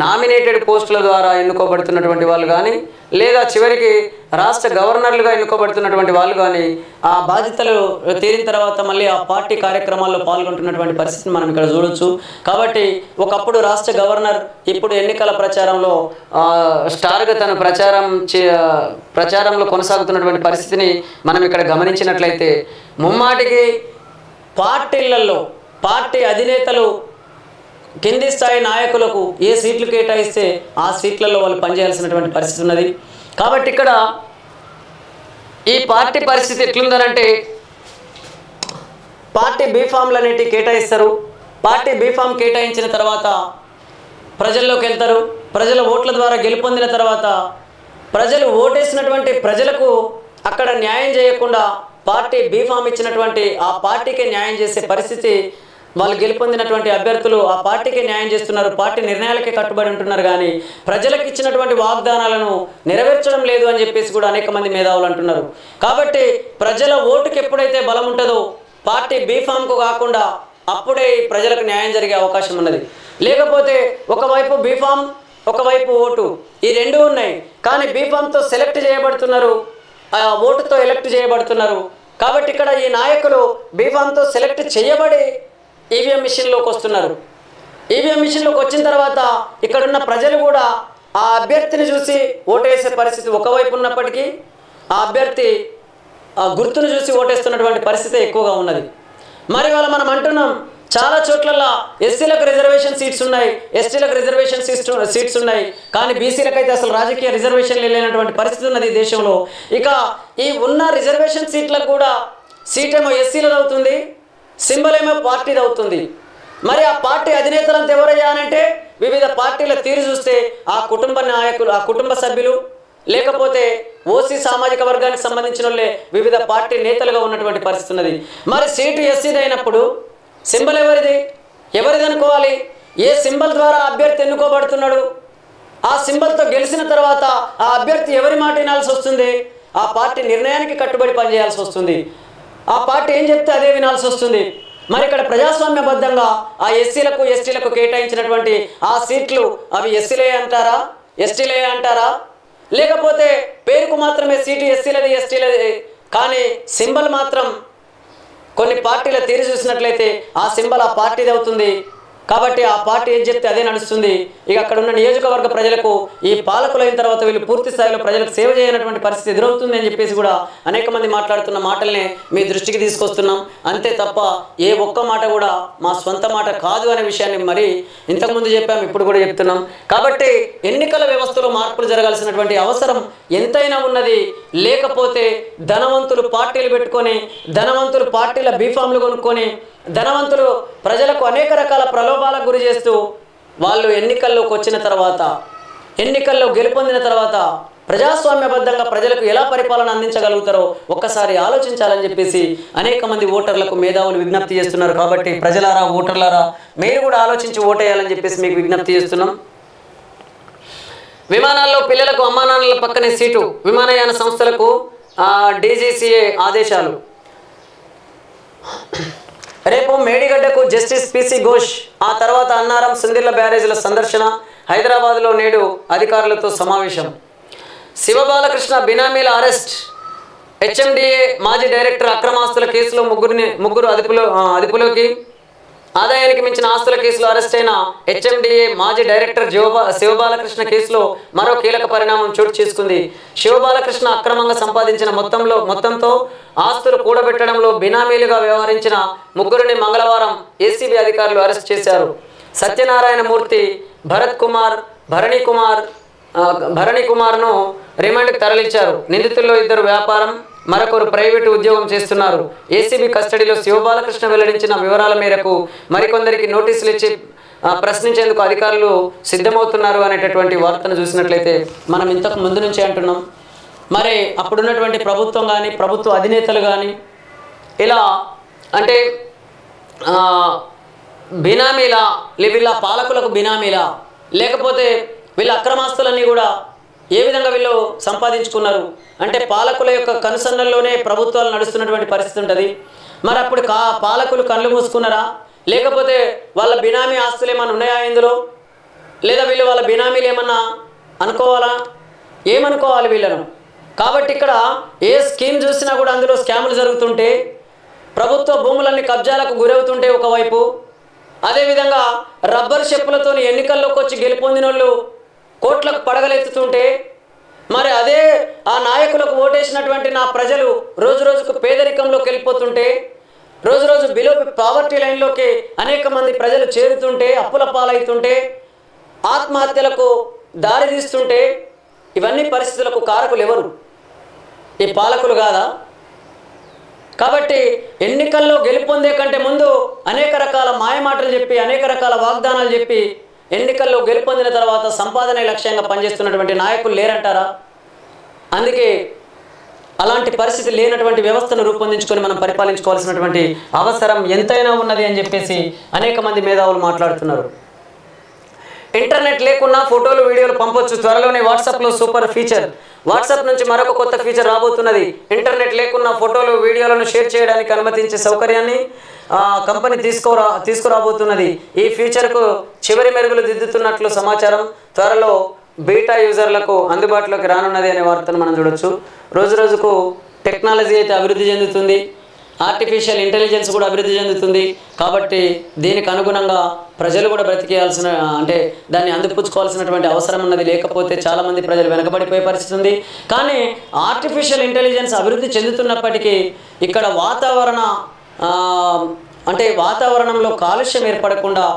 నామినేటెడ్ పోస్టుల ద్వారా ఎన్నుకోబడుతున్నటువంటి వాళ్ళు కానీ లేదా చివరికి రాష్ట్ర గవర్నర్లుగా ఎన్నుకోబడుతున్నటువంటి వాళ్ళు కానీ ఆ బాధ్యతలు తీరిన తర్వాత మళ్ళీ ఆ పార్టీ కార్యక్రమాల్లో పాల్గొంటున్నటువంటి పరిస్థితిని మనం ఇక్కడ చూడొచ్చు. కాబట్టి ఒకప్పుడు రాష్ట్ర గవర్నర్ ఇప్పుడు ఎన్నికల ప్రచారంలో స్టార్గా తన ప్రచారంలో కొనసాగుతున్నటువంటి పరిస్థితిని మనం ఇక్కడ గమనించినట్లయితే ముమ్మాటికి పార్టీలలో పార్టీ అధినేతలు కింది స్థాయి నాయకులకు ఏ సీట్లు కేటాయిస్తే ఆ సీట్లలో వాళ్ళు పనిచేయాల్సినటువంటి పరిస్థితి ఉన్నది. కాబట్టి ఇక్కడ ఈ పార్టీ పరిస్థితి ఎట్లుందనంటే పార్టీ బీఫామ్లు అనేటివి కేటాయిస్తారు. పార్టీ బీఫామ్ కేటాయించిన తర్వాత ప్రజల్లోకి వెళ్తారు. ప్రజల ఓట్ల ద్వారా గెలుపొందిన తర్వాత ప్రజలు ఓటేసినటువంటి ప్రజలకు అక్కడ న్యాయం చేయకుండా పార్టీ బీఫామ్ ఇచ్చినటువంటి ఆ పార్టీకే న్యాయం చేసే పరిస్థితి, వాళ్ళు గెలుపొందినటువంటి అభ్యర్థులు ఆ పార్టీకి న్యాయం చేస్తున్నారు, పార్టీ నిర్ణయాలకే కట్టుబడి ఉంటున్నారు. కానీ ప్రజలకు ఇచ్చినటువంటి వాగ్దానాలను నెరవేర్చడం లేదు అని చెప్పేసి కూడా అనేక మంది మేధావులు అంటున్నారు. కాబట్టి ప్రజల ఓటుకి ఎప్పుడైతే బలం ఉంటుందో పార్టీ బీఫామ్కు కాకుండా అప్పుడే ప్రజలకు న్యాయం జరిగే అవకాశం ఉన్నది. లేకపోతే ఒకవైపు బీఫామ్ ఒకవైపు ఓటు, ఈ రెండు ఉన్నాయి. కానీ బీఫామ్తో సెలెక్ట్ చేయబడుతున్నారు, ఓటుతో ఎలెక్ట్ చేయబడుతున్నారు. కాబట్టి ఇక్కడ ఈ నాయకులు బీఫామ్తో సెలెక్ట్ చేయబడి ఈవీఎం మిషన్లోకి వస్తున్నారు. ఈవీఎం మిషన్లోకి వచ్చిన తర్వాత ఇక్కడున్న ప్రజలు కూడా ఆ అభ్యర్థిని చూసి ఓటేసే పరిస్థితి ఒకవైపు ఉన్నప్పటికీ ఆ అభ్యర్థి ఆ గుర్తును చూసి ఓటేస్తున్నటువంటి పరిస్థితి ఎక్కువగా ఉన్నది. మరి వాళ్ళ మనం అంటున్నాం చాలా చోట్లలో ఎస్సీలకు రిజర్వేషన్ సీట్స్ ఉన్నాయి, ఎస్టీలకు రిజర్వేషన్ సీట్స్ ఉన్నాయి. కానీ బీసీలకైతే అసలు రాజకీయ రిజర్వేషన్లు లేనటువంటి పరిస్థితి ఉన్నది ఈ దేశంలో. ఇక ఈ ఉన్న రిజర్వేషన్ సీట్లకు కూడా సీట్ ఏమో ఎస్సీలది అవుతుంది, సింబల్ ఏమో పార్టీది అవుతుంది. మరి ఆ పార్టీ అధినేతలంతా ఎవరయ్యా అంటే వివిధ పార్టీల తీరు చూస్తే ఆ కుటుంబ నాయకులు, ఆ కుటుంబ సభ్యులు, లేకపోతే ఓసీ సామాజిక వర్గానికి సంబంధించిన వాళ్ళే వివిధ పార్టీ నేతలుగా ఉన్నటువంటి పరిస్థితి ఉన్నది. మరి సీటు ఎస్సీది అయినప్పుడు సింబల్ ఎవరిది అనుకోవాలి? ఏ సింబల్ ద్వారా అభ్యర్థి ఎన్నుకోబడుతున్నాడు, ఆ సింబల్తో గెలిచిన తర్వాత ఆ అభ్యర్థి ఎవరి మాట వినాల్సి వస్తుంది? ఆ పార్టీ నిర్ణయానికి కట్టుబడి పనిచేయాల్సి వస్తుంది. ఆ పార్టీ ఏం చెప్తే అదే వినాల్సి వస్తుంది. మరి ఇక్కడ ప్రజాస్వామ్యబద్ధంగా ఆ ఎస్సీలకు ఎస్టీలకు కేటాయించినటువంటి ఆ సీట్లు అవి ఎస్సీలే అంటారా, ఎస్టీలే అంటారా? లేకపోతే పేరుకు మాత్రమే సీటు ఎస్సీలది ఎస్టీలది, కానీ సింబల్ మాత్రం కొన్ని పార్టీల తీరు చూసినట్లయితే ఆ సింబల్ ఆ పార్టీది అవుతుంది. కాబట్టి ఆ పార్టీ ఏం చెప్తే అదే నడుస్తుంది. ఇక అక్కడ ఉన్న నియోజకవర్గ ప్రజలకు ఈ పాలకులైన తర్వాత వీళ్ళు పూర్తి స్థాయిలో ప్రజలకు సేవ చేయనటువంటి పరిస్థితి ఎదురవుతుంది అని చెప్పేసి కూడా అనేక మంది మాట్లాడుతున్న మాటల్ని మీ దృష్టికి తీసుకొస్తున్నాం. అంతే తప్ప ఏ ఒక్క మాట కూడా మా సొంత మాట కాదు అనే విషయాన్ని మరి ఇంతకుముందు చెప్పాము, ఇప్పుడు కూడా చెప్తున్నాం. కాబట్టి ఎన్నికల వ్యవస్థలో మార్పులు జరగాల్సినటువంటి అవసరం ఎంతైనా ఉన్నది. లేకపోతే ధనవంతులు పార్టీలు పెట్టుకొని, ధనవంతులు పార్టీల బీఫామ్లు కొనుక్కొని, ధనవంతులు ప్రజలకు అనేక రకాల ప్రలోభాలకు గురి చేస్తూ వాళ్ళు ఎన్నికల్లోకి వచ్చిన తర్వాత, ఎన్నికల్లో గెలుపొందిన తర్వాత ప్రజాస్వామ్యబద్ధంగా ప్రజలకు ఎలా పరిపాలన అందించగలుగుతారో ఒక్కసారి ఆలోచించాలని చెప్పేసి అనేక మంది ఓటర్లకు మేధావులు విజ్ఞప్తి చేస్తున్నారు. కాబట్టి ప్రజలారా, ఓటర్లారా, మీరు కూడా ఆలోచించి ఓటేయాలని చెప్పేసి మీకు విజ్ఞప్తి చేస్తున్నాం. విమానాల్లో పిల్లలకు అమ్మానాన్నల పక్కనే సీటు, విమానయాన సంస్థలకు డీజీసీఏ ఆదేశాలు. రేపు మేడిగడ్డకు జస్టిస్ పిసి ఘోష్, ఆ తర్వాత అన్నారం సుందిర్ల బ్యారేజీల సందర్శన. హైదరాబాద్లో నేడు అధికారులతో సమావేశం. శివబాలకృష్ణ బినామీల అరెస్ట్. హెచ్ఎండిఏ మాజీ డైరెక్టర్ అక్రమాస్తుల కేసులో ముగ్గురు అదుపులోకి. ఆదాయానికి మించిన ఆస్తుల కేసులో అరెస్ట్ అయిన హెచ్ఎండిఏ మాజీ డైరెక్టర్ శివబాలకృష్ణ కేసులో మరో కీలక పరిణామం చోటు చేసుకుంది. శివబాలకృష్ణ అక్రమంగా సంపాదించిన మొత్తంతో ఆస్తులు కూడబెట్టడంలో బినామీలుగా వ్యవహరించిన ముగ్గురిని మంగళవారం ఏసీబీ అధికారులు అరెస్ట్ చేశారు. సత్యనారాయణ మూర్తి, భరణి కుమార్ను రిమాండ్కు తరలించారు. నిందితుల్లో ఇద్దరు వ్యాపారం, మరొకరు ప్రైవేటు ఉద్యోగం చేస్తున్నారు. ఏసీబీ కస్టడీలో శివబాలకృష్ణ వెల్లడించిన వివరాల మేరకు మరికొందరికి నోటీసులు ఇచ్చి ప్రశ్నించేందుకు అధికారులు సిద్ధమవుతున్నారు అనేటటువంటి వార్తను చూసినట్లయితే మనం ఇంతకు ముందు నుంచే అంటున్నాం. మరి అప్పుడున్నటువంటి ప్రభుత్వం కానీ, ప్రభుత్వ అధినేతలు కానీ ఇలా అంటే బినామీలా, వీళ్ళ పాలకులకు బినామీలా, లేకపోతే వీళ్ళ అక్రమాస్తులన్నీ కూడా ఏ విధంగా వీళ్ళు సంపాదించుకున్నారు అంటే పాలకుల యొక్క కనుసన్నల్లోనే ప్రభుత్వాలు నడుస్తున్నటువంటి పరిస్థితి ఉంటుంది. మరి అప్పుడు పాలకులు కళ్ళు మూసుకున్నారా, లేకపోతే వాళ్ళ బినామీ ఆస్తులు ఏమైనా ఉన్నాయా ఇందులో? లేదా వీళ్ళు వాళ్ళ బినామీలు ఏమన్నా అనుకోవాలా? ఏమనుకోవాలి వీళ్ళను? కాబట్టి ఇక్కడ ఏ స్కీమ్ చూసినా కూడా అందులో స్కాములు జరుగుతుంటే, ప్రభుత్వ భూములన్నీ కబ్జాలకు గురవుతుంటే ఒకవైపు, అదేవిధంగా రబ్బర్ చెప్పులతో ఎన్నికల్లోకి వచ్చి గెలుపొందిన వాళ్ళు కోట్లకు పడగలెత్తుతుంటే, మరి అదే ఆ నాయకులకు ఓటేసినటువంటి నా ప్రజలు రోజు రోజుకు పేదరికంలోకి వెళ్ళిపోతుంటే, రోజు రోజు బిలో పావర్టీ లైన్లోకి అనేక మంది ప్రజలు చేరుతుంటే, అప్పుల పాలవుతుంటే, ఆత్మహత్యలకు దారి తీస్తుంటే, ఇవన్నీ పరిస్థితులకు కారకులు ఎవరు? ఈ పాలకులు కాదా? కాబట్టి ఎన్నికల్లో గెలుపొందే కంటే ముందు అనేక రకాల మాయమాటలు చెప్పి, అనేక రకాల వాగ్దానాలు చెప్పి, ఎన్నికల్లో గెలుపొందిన తర్వాత సంపాదనే లక్ష్యంగా పనిచేస్తున్నటువంటి నాయకులు లేరంటారా? అందుకే అలాంటి పరిస్థితి లేనటువంటి వ్యవస్థను రూపొందించుకొని మనం పరిపాలించుకోవాల్సినటువంటి అవసరం ఎంతైనా ఉన్నది అని చెప్పేసి అనేక మంది మేధావులు మాట్లాడుతున్నారు. ఇంటర్నెట్ లేకున్నా ఫోటోలు వీడియోలు పంపొచ్చు. త్వరలోనే వాట్సాప్లో సూపర్ ఫీచర్. వాట్సాప్ నుంచి మరొక కొత్త ఫీచర్ రాబోతున్నది. ఇంటర్నెట్ లేకున్నా ఫోటోలు వీడియోలను షేర్ చేయడానికి అనుమతించే సౌకర్యాన్ని కంపెనీ తీసుకురాబోతున్నది. ఈ ఫీచర్కు చివరి మెరుగులు దిద్దుతున్నట్లు సమాచారం. త్వరలో బీటా యూజర్లకు అందుబాటులోకి రానున్నది అనే వార్తను మనం చూడొచ్చు. రోజు రోజుకు టెక్నాలజీ అయితే అభివృద్ధి చెందుతుంది, ఆర్టిఫిషియల్ ఇంటెలిజెన్స్ కూడా అభివృద్ధి చెందుతుంది. కాబట్టి దీనికి అనుగుణంగా ప్రజలు కూడా బ్రతికేయాల్సిన, అంటే దాన్ని అందిపుచ్చుకోవాల్సినటువంటి అవసరం ఉన్నది. లేకపోతే చాలామంది ప్రజలు వెనకబడిపోయే పరిస్థితి ఉంది. కానీ ఆర్టిఫిషియల్ ఇంటెలిజెన్స్ అభివృద్ధి చెందుతున్నప్పటికీ ఇక్కడ వాతావరణంలో కాలుష్యం ఏర్పడకుండా,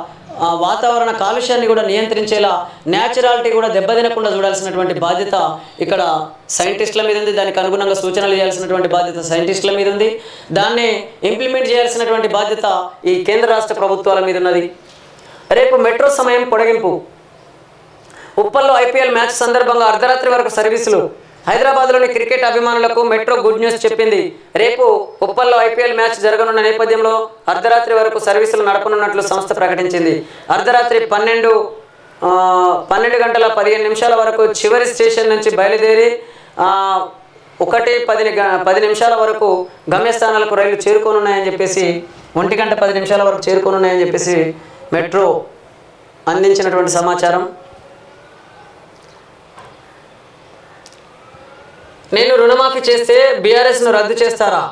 వాతావరణ కాలుష్యాన్ని కూడా నియంత్రించేలా, న్యాచురాలిటీ కూడా దెబ్బతినకుండా చూడాల్సినటువంటి బాధ్యత ఇక్కడ సైంటిస్టుల మీద ఉంది. దానికి అనుగుణంగా సూచనలు చేయాల్సినటువంటి బాధ్యత సైంటిస్టుల మీద ఉంది. దాన్ని ఇంప్లిమెంట్ చేయాల్సినటువంటి బాధ్యత ఈ కేంద్ర రాష్ట్ర ప్రభుత్వాల మీద ఉన్నది. రేపు మెట్రో సమయం పొడిగింపు. ఉప్పల్లో ఐపీఎల్ మ్యాచ్ సందర్భంగా అర్ధరాత్రి వరకు సర్వీసులు. హైదరాబాద్లోని క్రికెట్ అభిమానులకు మెట్రో గుడ్ న్యూస్ చెప్పింది. రేపు ఉప్పల్లో ఐపీఎల్ మ్యాచ్ జరగనున్న నేపథ్యంలో అర్ధరాత్రి వరకు సర్వీసులు నడపనున్నట్లు సంస్థ ప్రకటించింది. అర్ధరాత్రి 12 గంటల 15 నిమిషాల వరకు చివరి స్టేషన్ నుంచి బయలుదేరి 1:10 నిమిషాల వరకు గమ్యస్థానాలకు రైళ్లు చేరుకోనున్నాయని చెప్పేసి, 1 గంట 10 నిమిషాల వరకు చేరుకోనున్నాయని చెప్పేసి మెట్రో అందించినటువంటి సమాచారం. నేను రుణమాఫీ చేస్తే బీఆర్ఎస్ను రద్దు చేస్తారా?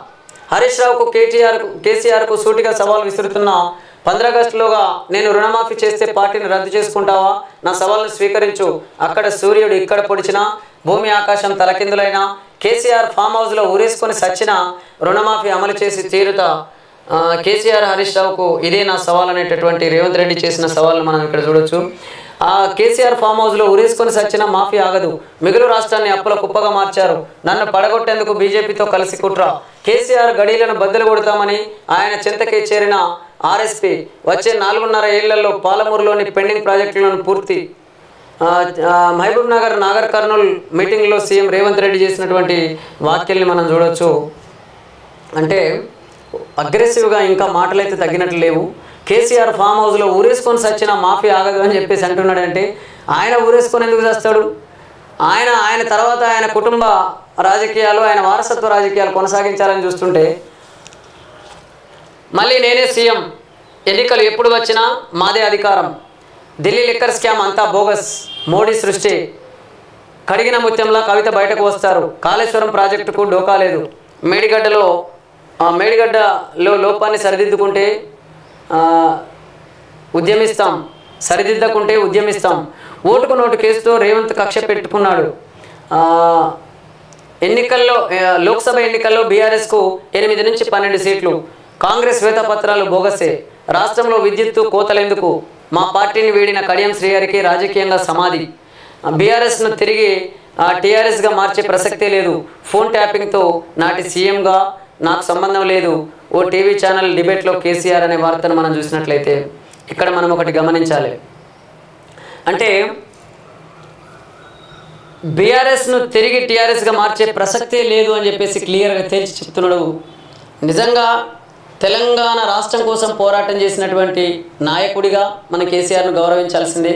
హరీష్ రావుకు కేసీఆర్కు సూటిగా సవాల్ విసురుతున్న 15 ఆగస్టులోగా నేను రుణమాఫీ చేస్తే పార్టీని రద్దు చేసుకుంటావా? నా సవాల్ను స్వీకరించు. అక్కడ సూర్యుడు ఇక్కడ పొడిచినా, భూమి ఆకాశం తలకిందులైనా, కేసీఆర్ ఫామ్ హౌస్లో ఊరేసుకొని సచ్చిన రుణమాఫీ అమలు చేసి తీరుతా. కేసీఆర్ హరీష్ రావుకు ఇదే నా సవాల్ అనేటటువంటి రేవంత్ రెడ్డి చేసిన సవాల్ను మనం ఇక్కడ చూడొచ్చు. కేసీఆర్ ఫామ్ హౌస్లో ఉరేసుకొని సచ్చిన మాఫీ ఆగదు. మిగులు రాష్ట్రాన్ని అప్పుల కుప్పగా మార్చారు. నన్ను పడగొట్టేందుకు బీజేపీతో కలిసి కుట్ర. కేసీఆర్ గడీలను బద్దలు కొడతామని ఆయన చింతకే చేరిన ఆర్ఎస్పీ వచ్చే 4.5 ఏళ్లలో పాలమూరులోని పెండింగ్ ప్రాజెక్టులను పూర్తి. మహబూబ్ నగర్ నాగర్ కర్నూల్ మీటింగ్లో సీఎం రేవంత్ రెడ్డి చేసినటువంటి వ్యాఖ్యల్ని మనం చూడొచ్చు. అంటే అగ్రెసివ్గా ఇంకా మాటలైతే తగ్గినట్లు లేవు. కేసీఆర్ ఫామ్ హౌస్లో ఊరేసుకొని సచ్చిన మాఫీ ఆగదు అని చెప్పేసి అంటున్నాడంటే, ఆయన ఊరేసుకొని ఎందుకు చేస్తాడు? ఆయన తర్వాత ఆయన కుటుంబ రాజకీయాలు, ఆయన వారసత్వ రాజకీయాలు కొనసాగించాలని చూస్తుంటే, మళ్ళీ నేనే సీఎం, ఎన్నికలు ఎప్పుడు వచ్చినా మాదే అధికారం, ఢిల్లీ లిక్కర్ స్కామ్ అంతా బోగస్, మోడీ సృష్టి, కడిగిన ముత్యంలా కవిత బయటకు వస్తారు, కాళేశ్వరం ప్రాజెక్టుకు డోకా లేదు, మేడిగడ్డలో లోపాన్ని సరిదిద్దుకుంటే ఉద్యమిస్తాం, సరిదిద్దకుంటే ఉద్యమిస్తాం. ఓటుకు నోటు కేసుతో రేవంత్ కక్ష పెట్టుకున్నాడు. లోక్సభ ఎన్నికల్లో బీఆర్ఎస్కు 8 నుంచి 12 సీట్లు. కాంగ్రెస్ శ్వేతపత్రాలు బోగసే. రాష్ట్రంలో విద్యుత్తు కోతలెందుకు? మా పార్టీని వీడిన కడియం శ్రీహరికి రాజకీయంగా సమాధి. బీఆర్ఎస్ను తిరిగి టీఆర్ఎస్గా మార్చే ప్రసక్తే లేదు. ఫోన్ ట్యాపింగ్తో నాటి సీఎంగా నాకు సంబంధం లేదు. ఓ టీవీ ఛానల్ డిబేట్లో కేసీఆర్ అనే వార్తను మనం చూసినట్లయితే ఇక్కడ మనం ఒకటి గమనించాలి. అంటే బీఆర్ఎస్ను తిరిగి టీఆర్ఎస్గా మార్చే ప్రసక్తే లేదు అని చెప్పేసి క్లియర్గా తేల్చి చెప్తున్నాడు. నిజంగా తెలంగాణ రాష్ట్రం కోసం పోరాటం చేసినటువంటి నాయకుడిగా మన కేసీఆర్ను గౌరవించాల్సిందే.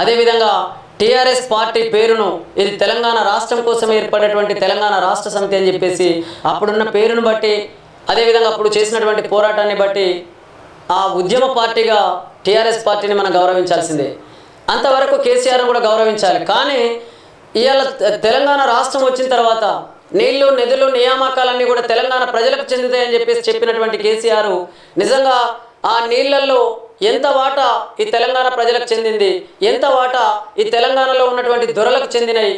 అదేవిధంగా టీఆర్ఎస్ పార్టీ పేరును, ఇది తెలంగాణ రాష్ట్రం కోసం ఏర్పడినటువంటి తెలంగాణ రాష్ట్ర సమితి అని చెప్పేసి అప్పుడున్న పేరును బట్టి, అదేవిధంగా అప్పుడు చేసినటువంటి పోరాటాన్ని బట్టి ఆ ఉద్యమ పార్టీగా టీఆర్ఎస్ పార్టీని మనం గౌరవించాల్సిందే. అంతవరకు కేసీఆర్ను కూడా గౌరవించాలి. కానీ ఇవాళ తెలంగాణ రాష్ట్రం వచ్చిన తర్వాత నీళ్లు నిధులు నియామకాలన్నీ కూడా తెలంగాణ ప్రజలకు చెందుతాయని చెప్పేసి చెప్పినటువంటి కేసీఆర్ నిజంగా ఆ నీళ్లలో ఎంత వాటా ఈ తెలంగాణ ప్రజలకు చెందింది, ఎంత వాటా ఈ తెలంగాణలో ఉన్నటువంటి దొరలకు చెందినవి,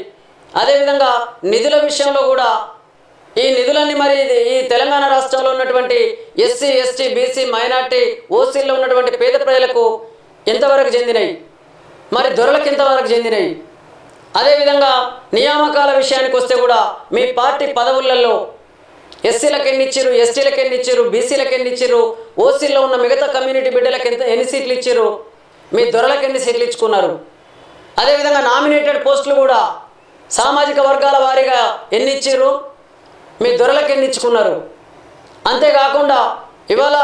అదేవిధంగా నిధుల విషయంలో కూడా ఈ నిధులన్నీ మరి ఈ తెలంగాణ రాష్ట్రంలో ఉన్నటువంటి ఎస్సీ ఎస్టీ బీసీ మైనార్టీ ఓసీల్లో ఉన్నటువంటి పేద ప్రజలకు ఎంతవరకు చెందినవి, మరి దొరలకు ఎంతవరకు చెందినవి. అదేవిధంగా నియామకాల విషయానికి వస్తే కూడా మీ పార్టీ పదవులలో ఎస్సీలకు ఎన్ని ఇచ్చారు, ఎస్టీలకు ఎన్ని ఇచ్చారు, బీసీలకు ఎన్ని ఇచ్చారు, ఓసీల్లో ఉన్న మిగతా కమ్యూనిటీ బిడ్డలకు ఎన్ని సీట్లు ఇచ్చారు, మీ దొరలకు ఎన్ని సీట్లు ఇచ్చుకున్నారు. అదేవిధంగా నామినేటెడ్ పోస్టులు కూడా సామాజిక వర్గాల వారీగా ఎన్ని ఇచ్చారు, మీ దొరలకు ఎన్ని ఇచ్చుకున్నారు. అంతేకాకుండా ఇవాళ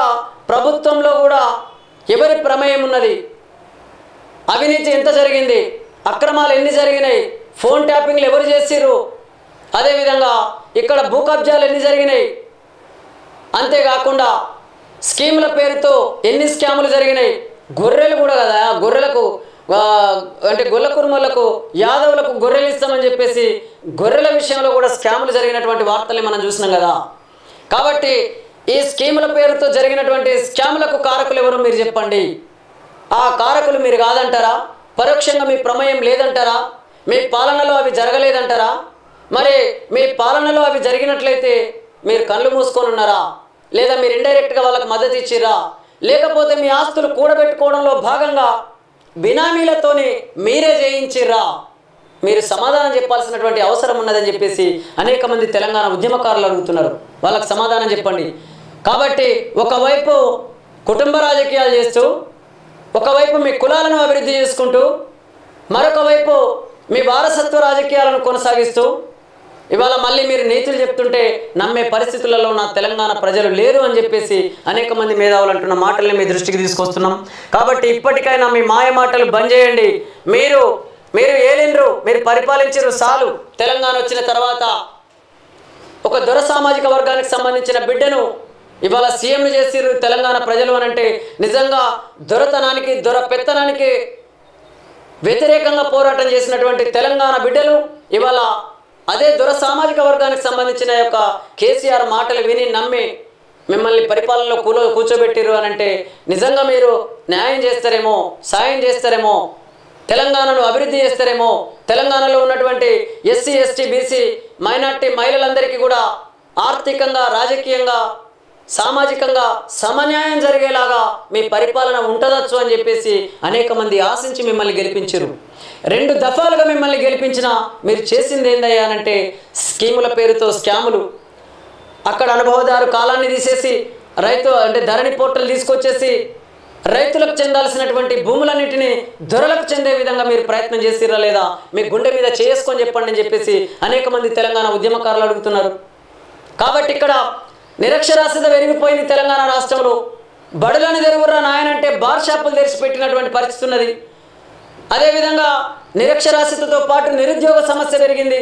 ప్రభుత్వంలో కూడా ఎవరి ప్రమేయం ఉన్నది, అవినీతి ఎంత జరిగింది, అక్రమాలు ఎన్ని జరిగినాయి, ఫోన్ ట్యాపింగ్లు ఎవరు చేసిర్రు, అదేవిధంగా ఇక్కడ భూ కబ్జాలు ఎన్ని జరిగినాయి, అంతేకాకుండా స్కీముల పేరుతో ఎన్ని స్కాములు జరిగినాయి. గొర్రెలు కూడా కదా, గొర్రెలకు అంటే గొల్ల కుర్మలకు యాదవులకు గొర్రెలు ఇస్తామని చెప్పేసి గొర్రెల విషయంలో కూడా స్కాములు జరిగినటువంటి వార్తల్ని మనం చూసినాం కదా. కాబట్టి ఈ స్కీముల పేరుతో జరిగినటువంటి స్కాములకు కారకులు ఎవరు మీరు చెప్పండి. ఆ కారకులు మీరు కాదంటారా? పరోక్షంగా మీ ప్రమేయం లేదంటారా? మీ పాలనలో అవి జరగలేదంటారా? మరి మీ పాలనలో అవి జరిగినట్లయితే మీరు కళ్ళు మూసుకొని ఉన్నారా, లేదా మీరు ఇండైరెక్ట్గా వాళ్ళకి మద్దతు ఇచ్చిరా, లేకపోతే మీ ఆస్తులు కూడబెట్టుకోవడంలో భాగంగా బినామీలతోని మీరే చేయించిర్రా? మీరు సమాధానం చెప్పాల్సినటువంటి అవసరం ఉన్నదని చెప్పేసి అనేక మంది తెలంగాణ ఉద్యమకారులు అడుగుతున్నారు. వాళ్ళకి సమాధానం చెప్పండి. కాబట్టి ఒకవైపు కుటుంబ రాజకీయాలు చేస్తూ, ఒకవైపు మీ కులాలను అభివృద్ధి చేసుకుంటూ, మరొక వైపు మీ వారసత్వ రాజకీయాలను కొనసాగిస్తూ ఇవాళ మళ్ళీ మీరు నీతులు చెప్తుంటే నమ్మే పరిస్థితులలో నా తెలంగాణ ప్రజలు లేరు అని చెప్పేసి అనేక మంది మేధావులు అంటున్న మాటల్ని మీ దృష్టికి తీసుకొస్తున్నాం. కాబట్టి ఇప్పటికైనా మీ మాయ మాటలు బంద్ చేయండి. మీరు ఏలిండ్రు, మీరు పరిపాలించరు చాలు. తెలంగాణ వచ్చిన తర్వాత ఒక దొర సామాజిక వర్గానికి సంబంధించిన బిడ్డను ఇవాళ సీఎం చేసిర్రు తెలంగాణ ప్రజలు అని అంటే నిజంగా దొరతనానికి దొర పెత్తనానికి వ్యతిరేకంగా పోరాటం చేసినటువంటి తెలంగాణ బిడ్డలు ఇవాళ అదే దొర సామాజిక వర్గానికి సంబంధించిన యొక్క కేసీఆర్ మాటలు విని నమ్మి మిమ్మల్ని పరిపాలనలో కూర్చోబెట్టిరు అని అంటే నిజంగా మీరు న్యాయం చేస్తారేమో, సాయం చేస్తారేమో, తెలంగాణను అభివృద్ధి చేస్తారేమో, తెలంగాణలో ఉన్నటువంటి ఎస్సీ ఎస్టీ బీసీ మైనార్టీ మహిళలందరికీ కూడా ఆర్థికంగా రాజకీయంగా సామాజికంగా సమన్యాయం జరిగేలాగా మీ పరిపాలన ఉంటుందచ్చు అని చెప్పేసి అనేక మంది ఆశించి మిమ్మల్ని గెలిపించారు. 2 దఫాలుగా మిమ్మల్ని గెలిపించిన మీరు చేసింది ఏందయ్యా అంటే స్కీముల పేరుతో స్కాములు, అక్కడ అనుభవదారు కాలాన్ని తీసేసి రైతు అంటే ధరణి పోర్టల్ తీసుకొచ్చేసి రైతులకు చెందాల్సినటువంటి భూములన్నింటినీ దొరలకు చెందే విధంగా మీరు ప్రయత్నం చేసిరా లేదా? మీ గుండె మీద చేసుకొని చెప్పండి అని చెప్పేసి అనేక మంది తెలంగాణ ఉద్యమకారులు అడుగుతున్నారు. కాబట్టి ఇక్కడ నిరక్షరాస్యత పెరిగిపోయింది తెలంగాణ రాష్ట్రంలో. బడులని తెరుగురా నాయనంటే బార్ షాపులు తెరిచిపెట్టినటువంటి పరిస్థితి ఉన్నది. అదేవిధంగా నిరక్షరాస్యతతో పాటు నిరుద్యోగ సమస్య పెరిగింది.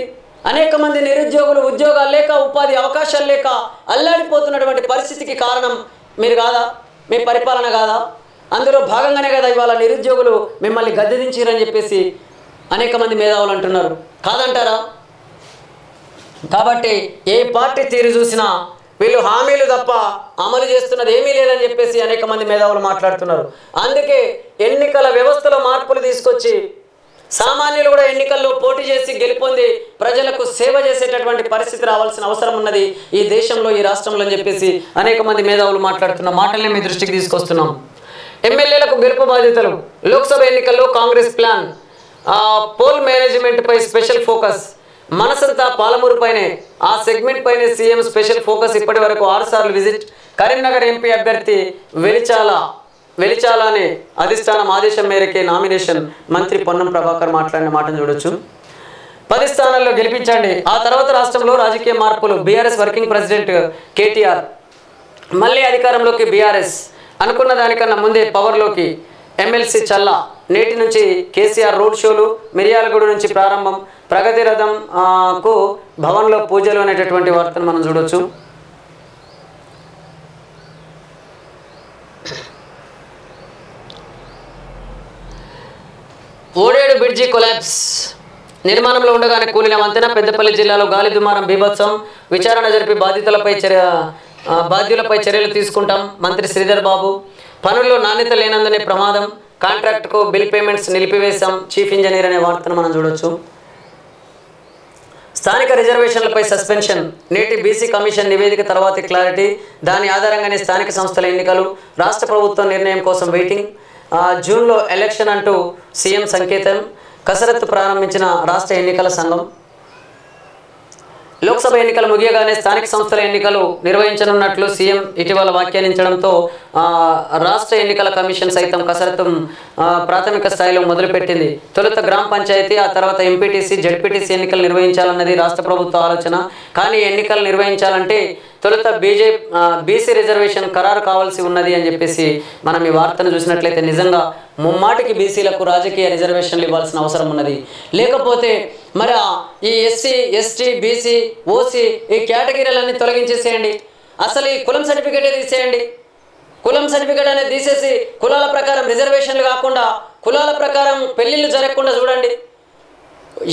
అనేక మంది నిరుద్యోగులు ఉద్యోగాలు లేక ఉపాధి అవకాశాలు లేక అల్లాడిపోతున్నటువంటి పరిస్థితికి కారణం మీరు కాదా? మీ పరిపాలన కాదా? అందులో భాగంగానే కదా ఇవాళ నిరుద్యోగులు మిమ్మల్ని గద్దెదించారని చెప్పేసి అనేక మంది మేధావులు అంటున్నారు. కాదంటారా? కాబట్టి ఏ పార్టీ తీరు చూసినా వీళ్ళు హామీలు తప్ప అమలు చేస్తున్నది ఏమీ లేదని చెప్పేసి అనేక మంది మేధావులు మాట్లాడుతున్నారు. అందుకే ఎన్నికల వ్యవస్థలో మార్పులు తీసుకొచ్చి సామాన్యులు కూడా ఎన్నికల్లో పోటీ చేసి గెలుపొంది ప్రజలకు సేవ చేసేటటువంటి పరిస్థితి రావాల్సిన అవసరం ఉన్నది ఈ దేశంలో, ఈ రాష్ట్రంలో అని చెప్పేసి అనేక మంది మేధావులు మాట్లాడుతున్న మాటల్ని మీ దృష్టికి తీసుకొస్తున్నాం. ఎమ్మెల్యేలకు గెలుపు బాధ్యతలు. లోక్సభ ఎన్నికల్లో కాంగ్రెస్ ప్లాన్, పోల్ మేనేజ్మెంట్ పై స్పెషల్ ఫోకస్. మనసంతా పాలమూరు పైనే, ఆ సెగ్మెంట్ పైనే సీఎం స్పెషల్ ఫోకస్. ఇప్పటి వరకు 6 సార్లు విజిట్. కరీంనగర్ ఎంపీ అభ్యర్థి వెలిచాలానే అధిష్టానం ఆదేశం మేరకే నామినేషన్. మంత్రి పొన్నం ప్రభాకర్ మాట్లాడిన మాటను చూడొచ్చు. 10 స్థానాల్లో గెలిపించండి, ఆ తర్వాత రాష్ట్రంలో రాజకీయ మార్పులు. బీఆర్ఎస్ వర్కింగ్ ప్రెసిడెంట్ కేటీఆర్ మళ్ళీ అధికారంలోకి. బీఆర్ఎస్ అనుకున్న దానికన్నా ముందే పవర్లోకి. ఎమ్మెల్సీ చల్లా. నేటి నుంచి కేసీఆర్ రోడ్ షోలు. మిర్యాలగూడ నుంచి ప్రారంభం. ప్రగతి రథం కు భవన్లో పూజలు అనేటటువంటి వార్తను మనం చూడొచ్చు. ఈనాడు బ్రిడ్జి కొలాప్స్. నిర్మాణంలో ఉండగానే కూలిన వంతెన. పెద్దపల్లి జిల్లాలో గాలి దుమారం బీభత్సం. విచారణ జరిపి బాధ్యులపై చర్యలు తీసుకుంటాం మంత్రి శ్రీధర్ బాబు. పనుల్లో నాణ్యత లేనందునే ప్రమాదం. కాంట్రాక్ట్కు బిల్ పేమెంట్స్ నిలిపివేశాం చీఫ్ ఇంజనీర్ అనే వార్తను మనం చూడొచ్చు. స్థానిక రిజర్వేషన్లపై సస్పెన్షన్. నేటి బీసీ కమిషన్ నివేదిక తర్వాతి క్లారిటీ. దాని ఆధారంగానే స్థానిక సంస్థల ఎన్నికలు. రాష్ట్ర ప్రభుత్వం నిర్ణయం కోసం వెయిటింగ్. జూన్లో ఎలక్షన్ అంటూ సీఎం సంకేతం. కసరత్తు ప్రారంభించిన రాష్ట్ర ఎన్నికల సంఘం. లోక్సభ ఎన్నికలు ముగియగానే స్థానిక సంస్థల ఎన్నికలు నిర్వహించనున్నట్లు సీఎం ఇటీవల వ్యాఖ్యానించడంతో రాష్ట్ర ఎన్నికల కమిషన్ సైతం కసరత్తు ప్రాథమిక స్థాయిలో మొదలుపెట్టింది. తొలుత గ్రామ పంచాయతీ, ఆ తర్వాత ఎంపీటీసీ, జడ్పీటీసీ ఎన్నికలు నిర్వహించాలన్నది రాష్ట్ర ప్రభుత్వ ఆలోచన. కానీ ఎన్నికలు నిర్వహించాలంటే తొలుత బీసీ రిజర్వేషన్ ఖరారు కావాల్సి ఉన్నది అని చెప్పేసి మనం ఈ వార్తను చూసినట్లయితే నిజంగా ముమ్మాటికి బీసీలకు రాజకీయ రిజర్వేషన్లు ఇవ్వాల్సిన అవసరం ఉన్నది. లేకపోతే మరి ఈ ఎస్సీ, ఎస్టీ, బీసీ, ఓసీ ఈ కేటగిరీలన్నీ తొలగించేసేయండి. అసలు ఈ కులం సర్టిఫికేటే తీసేయండి. కులం సర్టిఫికేట్ అనేది తీసేసి కులాల ప్రకారం రిజర్వేషన్లు కాకుండా కులాల ప్రకారం పెళ్ళిళ్ళు జరగకుండా చూడండి.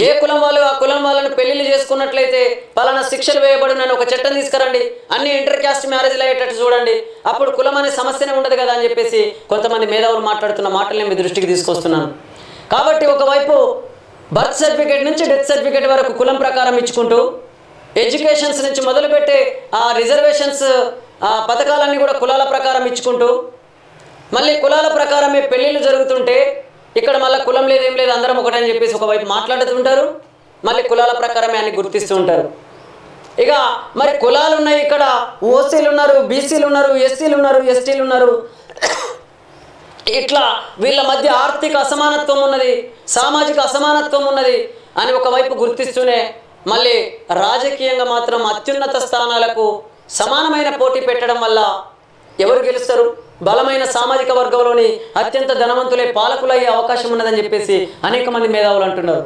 ఏ కులం వాళ్ళు ఆ కులం వాళ్ళని పెళ్లిళ్ళు చేసుకున్నట్లయితే పలానా శిక్షలు వేయబడునని ఒక చట్టం తీసుకురండి. అన్ని ఇంటర్ క్యాస్ట్ మ్యారేజ్లు అయ్యేటట్టు చూడండి. అప్పుడు కులం అనే సమస్యనే ఉండదు కదా అని చెప్పేసి కొంతమంది మేధావులు మాట్లాడుతున్న మాటల్ని మీ దృష్టికి తీసుకొస్తున్నాను. కాబట్టి ఒకవైపు బర్త్ సర్టిఫికేట్ నుంచి డెత్ సర్టిఫికేట్ వరకు కులం ప్రకారం ఇచ్చుకుంటూ, ఎడ్యుకేషన్స్ నుంచి మొదలుపెట్టి ఆ రిజర్వేషన్స్ పథకాలన్నీ కూడా కులాల ప్రకారం ఇచ్చుకుంటూ, మళ్ళీ కులాల ప్రకారమే పెళ్ళిళ్ళు జరుగుతుంటే ఇక్కడ మళ్ళీ కులం లేదు ఏం లేదు అందరం ఒకటని చెప్పేసి ఒకవైపు మాట్లాడుతుంటారు. మళ్ళీ కులాల ప్రకారమే అన్ని గుర్తిస్తూ ఉంటారు. ఇక మరి కులాలు ఉన్నాయి, ఇక్కడ ఓసీలు ఉన్నారు, బీసీలు ఉన్నారు, ఎస్సీలు ఉన్నారు, ఎస్టీలు ఉన్నారు. ఇట్లా వీళ్ళ మధ్య ఆర్థిక అసమానత్వం ఉన్నది, సామాజిక అసమానత్వం ఉన్నది అని ఒకవైపు గుర్తిస్తూనే మళ్ళీ రాజకీయంగా మాత్రం అత్యున్నత స్థానాలకు సమానమైన పోటీ పెట్టడం వల్ల ఎవరు గెలుస్తారు? బలమైన సామాజిక వర్గంలోని అత్యంత ధనవంతులే పాలకులయ్యే అవకాశం ఉన్నదని చెప్పేసి అనేక మంది మేధావులు అంటున్నారు.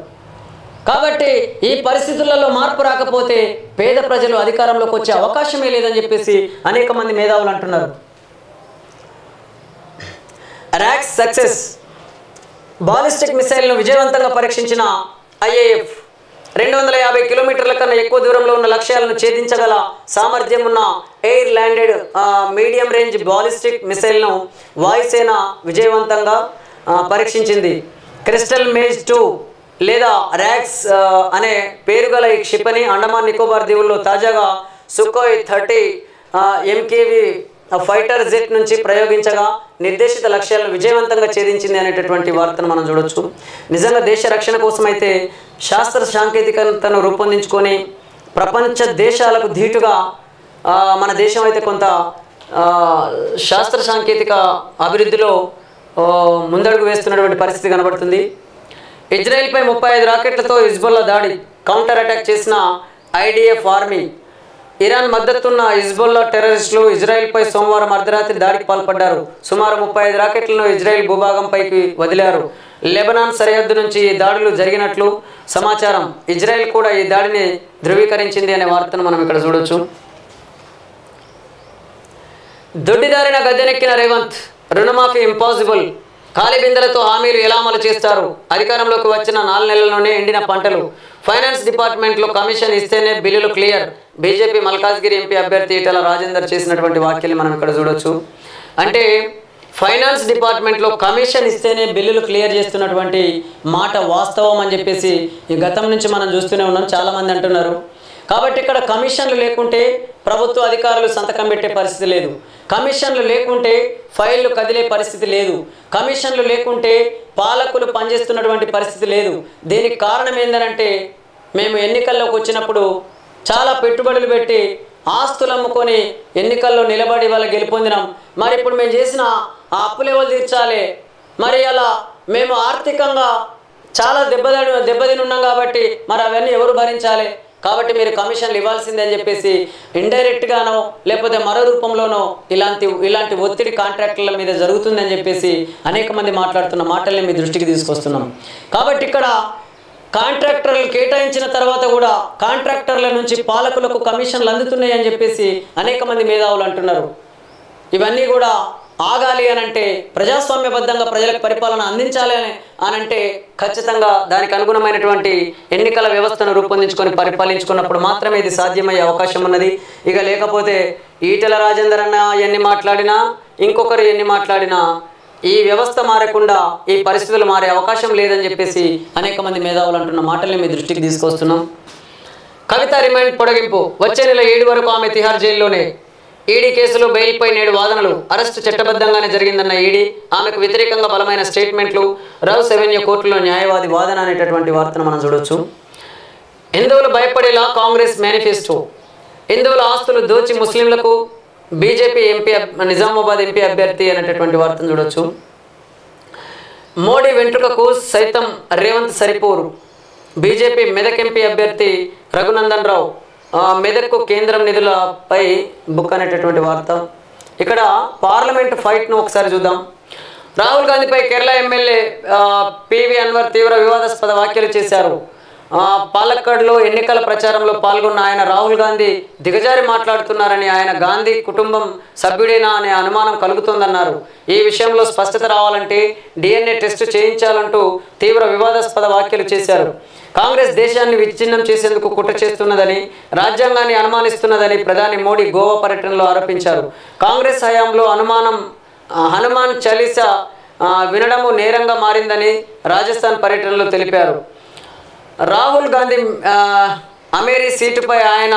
కాబట్టి ఈ పరిస్థితులలో మార్పు రాకపోతే పేద ప్రజలు అధికారంలోకి వచ్చే అవకాశమే లేదని చెప్పేసి అనేక మంది మేధావులు అంటున్నారు. Racks success. బాలిస్టిక్ మిసైల్ను విజయవంతంగా పరీక్షించిన ఐఏఎఫ్ 250 కిలోమీటర్ల కన్నా ఎక్కువ దూరంలో ఉన్న లక్ష్యాలను ఛేదించగల సామర్థ్యం ఉన్న air landed medium range ballistic మిసైల్ను వాయుసేన విజయవంతంగా పరీక్షించింది. క్రిస్టల్ మేజ్ 2 లేదా రాక్స్ అనే పేరు గల ఈ క్షిపణి అండమాన్ నికోబార్ దీవుల్లో తాజాగా సుఖోయ్ 30 MKV ఫైటర్ జెట్ నుంచి ప్రయోగించగా నిర్దేశిత లక్ష్యాలను విజయవంతంగా ఛేదించింది అనేటటువంటి వార్తను మనం చూడొచ్చు. నిజంగా దేశ రక్షణ కోసం అయితే శాస్త్ర సాంకేతికతను రూపొందించుకొని ప్రపంచ దేశాలకు ధీటుగా మన దేశం అయితే కొంత శాస్త్ర సాంకేతిక అభివృద్ధిలో ముందడుగు వేస్తున్నటువంటి పరిస్థితి కనబడుతుంది. ఇజ్రాయెల్పై 35 రాకెట్లతో హిజ్బుల్లా దాడి. కౌంటర్ అటాక్ చేసిన ఐడిఎఫ్ ఆర్మీ. ఇరాన్ మద్దతున్న హిజ్బుల్లా టెర్రరిస్టులు ఇజ్రాయెల్పై సోమవారం అర్ధరాత్రి దాడికి పాల్పడ్డారు. సుమారు 35 రాకెట్లను ఇజ్రాయెల్ భూభాగంపైకి వదిలారు. లెబనాన్ సరిహద్దు నుంచి ఈ దాడులు జరిగినట్లు సమాచారం. ఇజ్రాయెల్ కూడా ఈ దాడిని ధృవీకరించింది అనే వార్తను మనం ఇక్కడ చూడొచ్చు. దొడ్డిదారిన గద్దెనెక్కిన రేవంత్. రుణమాఫీ ఇంపాసిబుల్. ఖాళీ బిందెలతో హామీలు ఎలా అమలు చేస్తారు? అధికారంలోకి వచ్చిన 4 నెలల్లోనే ఎండిన పంటలు. ఫైనాన్స్ డిపార్ట్మెంట్లో కమిషన్ ఇస్తేనే బిల్లులు క్లియర్. బీజేపీ మల్కాజ్గిరి ఎంపీ అభ్యర్థి ఈటెల రాజేందర్ చేసినటువంటి వ్యాఖ్యలు మనం ఇక్కడ చూడొచ్చు. అంటే ఫైనాన్స్ డిపార్ట్మెంట్లో కమిషన్ ఇస్తేనే బిల్లులు క్లియర్ చేస్తున్నటువంటి మాట వాస్తవం అని చెప్పేసి ఈ గతం నుంచి మనం చూస్తూనే ఉన్నాం. చాలామంది అంటున్నారు. కాబట్టి ఇక్కడ కమిషన్లు లేకుంటే ప్రభుత్వ అధికారులు సంతకం పెట్టే పరిస్థితి లేదు. కమిషన్లు లేకుంటే ఫైళ్లు కదిలే పరిస్థితి లేదు. కమిషన్లు లేకుంటే పాలకులు పనిచేస్తున్నటువంటి పరిస్థితి లేదు. దీనికి కారణం ఏంటంటే మేము ఎన్నికల్లోకి వచ్చినప్పుడు చాలా పెట్టుబడులు పెట్టి ఆస్తులు అమ్ముకొని ఎన్నికల్లో నిలబడి వాళ్ళ గెలుపొందినాం. మరి ఇప్పుడు మేము చేసిన ఆ అప్పులు ఎవరు తీర్చాలి? మరి అలా మేము ఆర్థికంగా చాలా దెబ్బతిని ఉన్నాం కాబట్టి మరి అవన్నీ ఎవరు భరించాలి? కాబట్టి మీరు కమిషన్లు ఇవ్వాల్సిందే అని చెప్పేసి ఇండైరెక్ట్గానో లేకపోతే మరో రూపంలోనో ఇలాంటి ఒత్తిడి కాంట్రాక్టర్ల మీద జరుగుతుందని చెప్పేసి అనేక మంది మాట్లాడుతున్న మాటల్ని మీ దృష్టికి తీసుకొస్తున్నాం. కాబట్టి ఇక్కడ కాంట్రాక్టర్లు కేటాయించిన తర్వాత కూడా కాంట్రాక్టర్ల నుంచి పాలకులకు కమిషన్లు అందుతున్నాయి అని చెప్పేసి అనేక మంది మేధావులు అంటున్నారు. ఇవన్నీ కూడా ఆగాలి అనంటే, ప్రజాస్వామ్యబద్ధంగా ప్రజలకు పరిపాలన అందించాలి అనంటే ఖచ్చితంగా దానికి అనుగుణమైనటువంటి ఎన్నికల వ్యవస్థను రూపొందించుకొని పరిపాలించుకున్నప్పుడు మాత్రమే ఇది సాధ్యమయ్యే అవకాశం ఉన్నది. ఇక లేకపోతే ఈటెల రాజేందర్ అన్న ఎన్ని మాట్లాడినా, ఇంకొకరు ఎన్ని మాట్లాడినా ఈ వ్యవస్థ మారకుండా ఈ పరిస్థితులు మారే అవకాశం లేదని చెప్పేసి అనేక మంది మేధావులు అంటున్న మాటల్ని మీ దృష్టికి తీసుకొస్తున్నాం. కవిత రిమాండ్ పొడిగింపు. వచ్చే నెల 7 వరకు ఆమె తిహార్ జైల్లోనే. ఈడీ కేసులో బెయిల్పై నేడు వాదనలు. అరెస్టు చట్టబద్ధంగానే జరిగిందన్న ఈడీ, ఆమెకు వ్యతిరేకంగా బలమైన స్టేట్మెంట్లు. రౌస్ అవెన్యూ కోర్టులో న్యాయవాది వాదన అనేటటువంటి వార్తను మనం చూడొచ్చు. హిందువులు భయపడేలా కాంగ్రెస్ మేనిఫెస్టో. హిందువుల ఆస్తులు దోచి ముస్లింలకు బీజేపీ ఎంపీ నిజామాబాద్ ఎంపీ అభ్యర్థి అనేటటువంటి వార్తను చూడొచ్చు. మోడీ వెంట్రుకకు సైతం రేవంత్ సరిపోరు. బీజేపీ మెదక్ ఎంపీ అభ్యర్థి రఘునందన్ రావు మెదక్కు కేంద్రం నిధులపై బుక్ అనేటటువంటి వార్త. ఇక్కడ పార్లమెంటు ఫైట్ను ఒకసారి చూద్దాం. రాహుల్ గాంధీపై కేరళ ఎమ్మెల్యే పివి అన్వర్ తీవ్ర వివాదాస్పద వ్యాఖ్యలు చేశారు. పాలక్కడ్లో ఎన్నికల ప్రచారంలో పాల్గొన్న ఆయన రాహుల్ గాంధీ దిగజారి మాట్లాడుతున్నారని, ఆయన గాంధీ కుటుంబం సభ్యుడేనా అనే అనుమానం కలుగుతోందన్నారు. ఈ విషయంలో స్పష్టత రావాలంటే DNA టెస్ట్ చేయించాలంటూ తీవ్ర వివాదాస్పద వ్యాఖ్యలు చేశారు. కాంగ్రెస్ దేశాన్ని విచ్ఛిన్నం చేసేందుకు కుట్ర చేస్తున్నదని, రాజ్యాంగాన్ని అనుమానిస్తున్నదని ప్రధాని మోడీ గోవా పర్యటనలో ఆరోపించారు. కాంగ్రెస్ హయాంలో హనుమాన్ చాలీసా వినడము నేరంగా మారిందని రాజస్థాన్ పర్యటనలో తెలిపారు. రాహుల్ గాంధీ అమేరీ సీటుపై ఆయన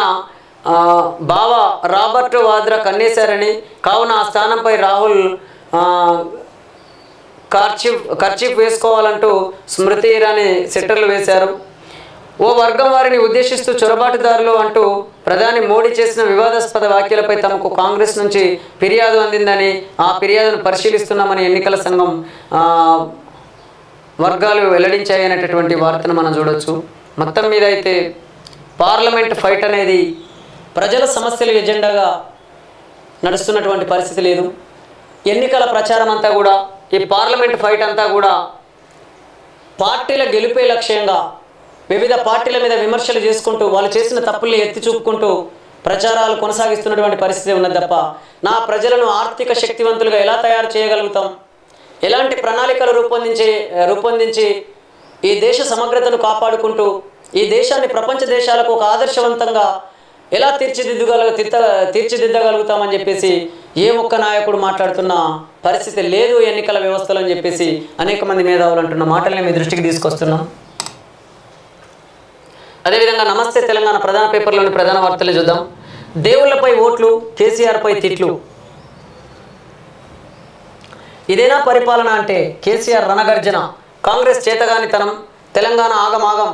బావ రాబర్ట్ వాద్రా కన్నేశారని, కావున ఆ స్థానంపై రాహుల్ కర్చీఫ్ వేసుకోవాలంటూ స్మృతి ఇరానీ సెట్టర్లు వేశారు. ఓ వర్గం వారిని ఉద్దేశిస్తూ చొరబాటుదారులు అంటూ ప్రధాని మోడీ చేసిన వివాదాస్పద వ్యాఖ్యలపై తమకు కాంగ్రెస్ నుంచి ఫిర్యాదు అందిందని, ఆ ఫిర్యాదును పరిశీలిస్తున్నామని ఎన్నికల సంఘం వర్గాలు వెల్లడించాయి అనేటటువంటి వార్తను మనం చూడొచ్చు. మొత్తం మీద అయితే పార్లమెంట్ ఫైట్ అనేది ప్రజల సమస్యల ఎజెండాగా నడుస్తున్నటువంటి పరిస్థితి లేదు. ఎన్నికల ప్రచారం అంతా కూడా, ఈ పార్లమెంట్ ఫైట్ అంతా కూడా పార్టీల గెలుపే లక్ష్యంగా వివిధ పార్టీల మీద విమర్శలు చేసుకుంటూ, వాళ్ళు చేసిన తప్పుల్ని ఎత్తి చూపుకుంటూ ప్రచారాలు కొనసాగిస్తున్నటువంటి పరిస్థితి ఉన్నది తప్ప, నా ప్రజలను ఆర్థిక శక్తివంతులుగా ఎలా తయారు చేయగలుగుతాం, ఎలాంటి ప్రణాళికలు రూపొందించి ఈ దేశ సమగ్రతను కాపాడుకుంటూ ఈ దేశాన్ని ప్రపంచ దేశాలకు ఒక ఆదర్శవంతంగా ఎలా తీర్చిదిద్దగలుగుతామని చెప్పేసి ఏ ఒక్క నాయకుడు మాట్లాడుతున్న పరిస్థితి లేదు ఎన్నికల వ్యవస్థలో అని చెప్పేసి అనేక మంది మేధావులు అంటున్న మాటల్ని మీ దృష్టికి తీసుకొస్తున్నాం. అదేవిధంగా నమస్తే తెలంగాణ ప్రధాన పేపర్లోని ప్రధాన వార్తలు చూద్దాం. దేవుళ్లపై ఓట్లు, కేసీఆర్పై తిట్లు. ఇదేనా పరిపాలన అంటే కేసీఆర్ రణగర్జన. కాంగ్రెస్ చేతగానితనం, తెలంగాణ ఆగమాగం,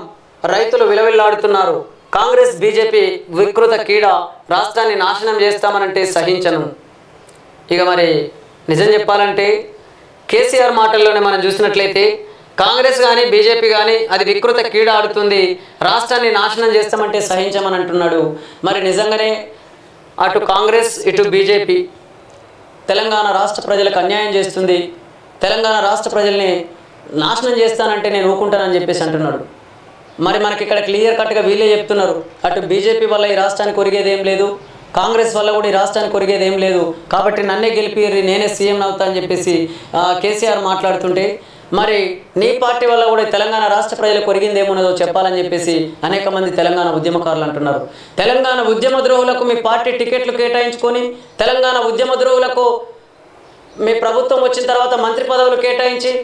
రైతులు విలవిల్లాడుతున్నారు. కాంగ్రెస్ బీజేపీ వికృత కీడ, రాష్ట్రాన్ని నాశనం చేస్తామనంటే సహించను. ఇక మరి నిజం చెప్పాలంటే కేసీఆర్ మాటల్లోనే మనం చూసినట్లయితే కాంగ్రెస్ కానీ బీజేపీ కానీ అది వికృత కీడ ఆడుతుంది, రాష్ట్రాన్ని నాశనం చేస్తామంటే సహించమని అంటున్నాడు. మరి నిజంగానే అటు కాంగ్రెస్ ఇటు బీజేపీ తెలంగాణ రాష్ట్ర ప్రజలకు అన్యాయం చేస్తుంది, తెలంగాణ రాష్ట్ర ప్రజల్ని నాశనం చేస్తానంటే నేను ఊరుకుంటానని చెప్పేసి అంటున్నాడు. మరి మనకి ఇక్కడ క్లియర్ కట్గా వీళ్ళే చెప్తున్నారు, అటు బీజేపీ వల్ల ఈ రాష్ట్రానికి ఒరిగేది ఏం లేదు, కాంగ్రెస్ వల్ల కూడా ఈ రాష్ట్రానికి ఒరిగేది ఏం లేదు, కాబట్టి నన్నే గెలిపి నేనే సీఎం అవుతా అని చెప్పేసి కేసీఆర్ మాట్లాడుతుంటే, మరి నీ పార్టీ వల్ల కూడా తెలంగాణ రాష్ట్ర ప్రజలకు ఒరిగింది ఏమున్నదో చెప్పాలని చెప్పేసి అనేక మంది తెలంగాణ ఉద్యమకారులు అంటున్నారు. తెలంగాణ ఉద్యమ ద్రోహులకు మీ పార్టీ టికెట్లు కేటాయించుకొని, తెలంగాణ ఉద్యమ ద్రోహులకు మీ ప్రభుత్వం వచ్చిన తర్వాత మంత్రి పదవులు కేటాయించి,